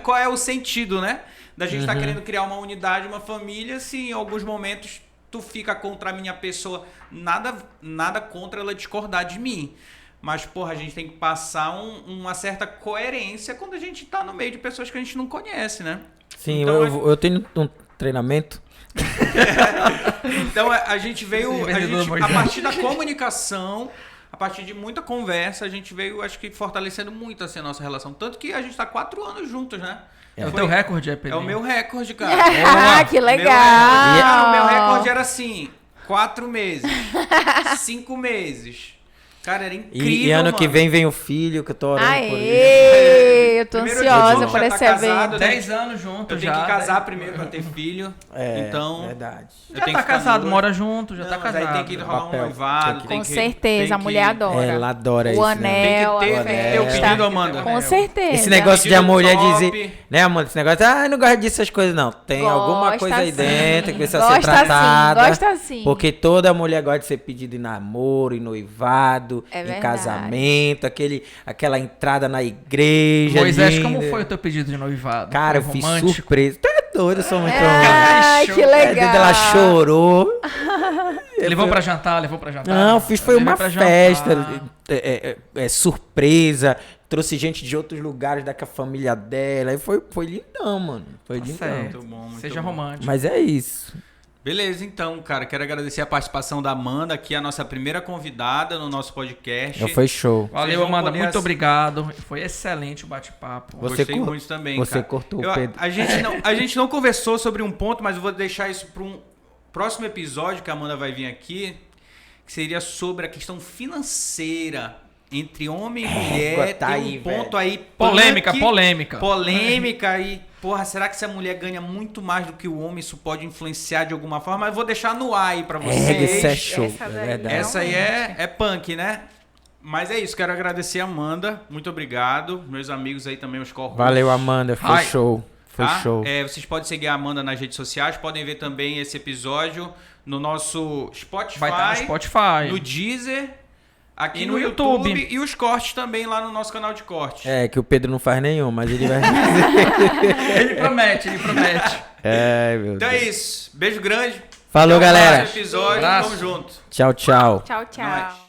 qual é o sentido, né? Da gente tá querendo criar uma unidade, uma família, se em alguns momentos tu fica contra a minha pessoa. Nada contra ela discordar de mim. Mas, porra, a gente tem que passar uma certa coerência quando a gente tá no meio de pessoas que a gente não conhece, né? Sim, então, eu tenho um treinamento. Então a gente veio, a partir da comunicação, a partir de muita conversa, a gente veio, acho que, fortalecendo muito assim, a nossa relação. Tanto que a gente tá 4 anos juntos, né? O teu recorde, Pedro? É o meu recorde, cara. Ah, que legal! O meu recorde era assim, 4 meses, 5 meses. Cara, era incrível, E ano mano. que vem o filho, que eu tô orando por isso. sei, eu tô Primeiro ansiosa dia por já esse tá casado, evento. né? 10 anos juntos Eu já. tenho que casar primeiro pra ter filho. Então, verdade. eu Já tenho tá que ficar casado, noivo. mora junto, já Não, tá mas casado. aí tem que rolar um Papel. noivado. Com tem Com que- certeza, tem a mulher que- adora. Ela adora O isso, né? anel, Tem que a ter teu festa. pedido, Amanda. Com certeza. Esse negócio de a mulher top. dizer, né, Amanda? Esse negócio, eu não gosto dessas coisas, não. Tem alguma Gosta coisa aí sim. dentro que precisa ser Gosta sim, tratada. gosta sim. Porque toda mulher gosta de ser pedida em namoro, em noivado, É em verdade. casamento, aquela entrada na igreja. Moisés, linda. como foi o teu pedido de noivado? Cara, eu Foi fiz romântico? surpresa. Tu é doido, eu sou muito Ai, que legal. Ela chorou. Levou pra jantar, levou pra jantar? Não, foi Levei uma pra jantar. festa, surpresa. Trouxe gente de outros lugares da família dela. E foi lindão, mano. Foi Tá lindão. certo. Muito bom, muito Seja bom. romântico. Mas é isso. Beleza, então, cara, quero agradecer a participação da Amanda, aqui a nossa primeira convidada no nosso podcast. Foi show. Vocês Valeu, vão Amanda. poder Muito obrigado. Foi excelente o bate-papo. Você Gostei cor- muito também, você cara. cortou o Pedro. A gente não conversou sobre um ponto, mas eu vou deixar isso para um próximo episódio que a Amanda vai vir aqui, que seria sobre a questão financeira entre homem e mulher. tá Tem aí, um ponto velho. aí Polêmica, punk, polêmica. polêmica e, porra, será que se a mulher ganha muito mais do que o homem, isso pode influenciar de alguma forma? Mas eu vou deixar no ar aí pra vocês. Isso é show. Essa É daí verdade. Essa aí é punk, né? Mas é isso, quero agradecer a Amanda. Muito obrigado. Meus amigos aí também, os corpos. Valeu, Amanda. Foi Ai. show. Foi Tá? show. Vocês podem seguir a Amanda nas redes sociais, podem ver também esse episódio no nosso Spotify, Vai estar no Spotify. no Deezer, aqui E no no YouTube. YouTube. E os cortes também lá no nosso canal de cortes. É, que o Pedro não faz nenhum, mas ele vai. Ele promete, ele promete. Meu Então Deus. é isso. Beijo grande. Falou, Até o galera. próximo episódio. Abraço. Tamo junto. Tchau, tchau. Tchau, tchau. Nós.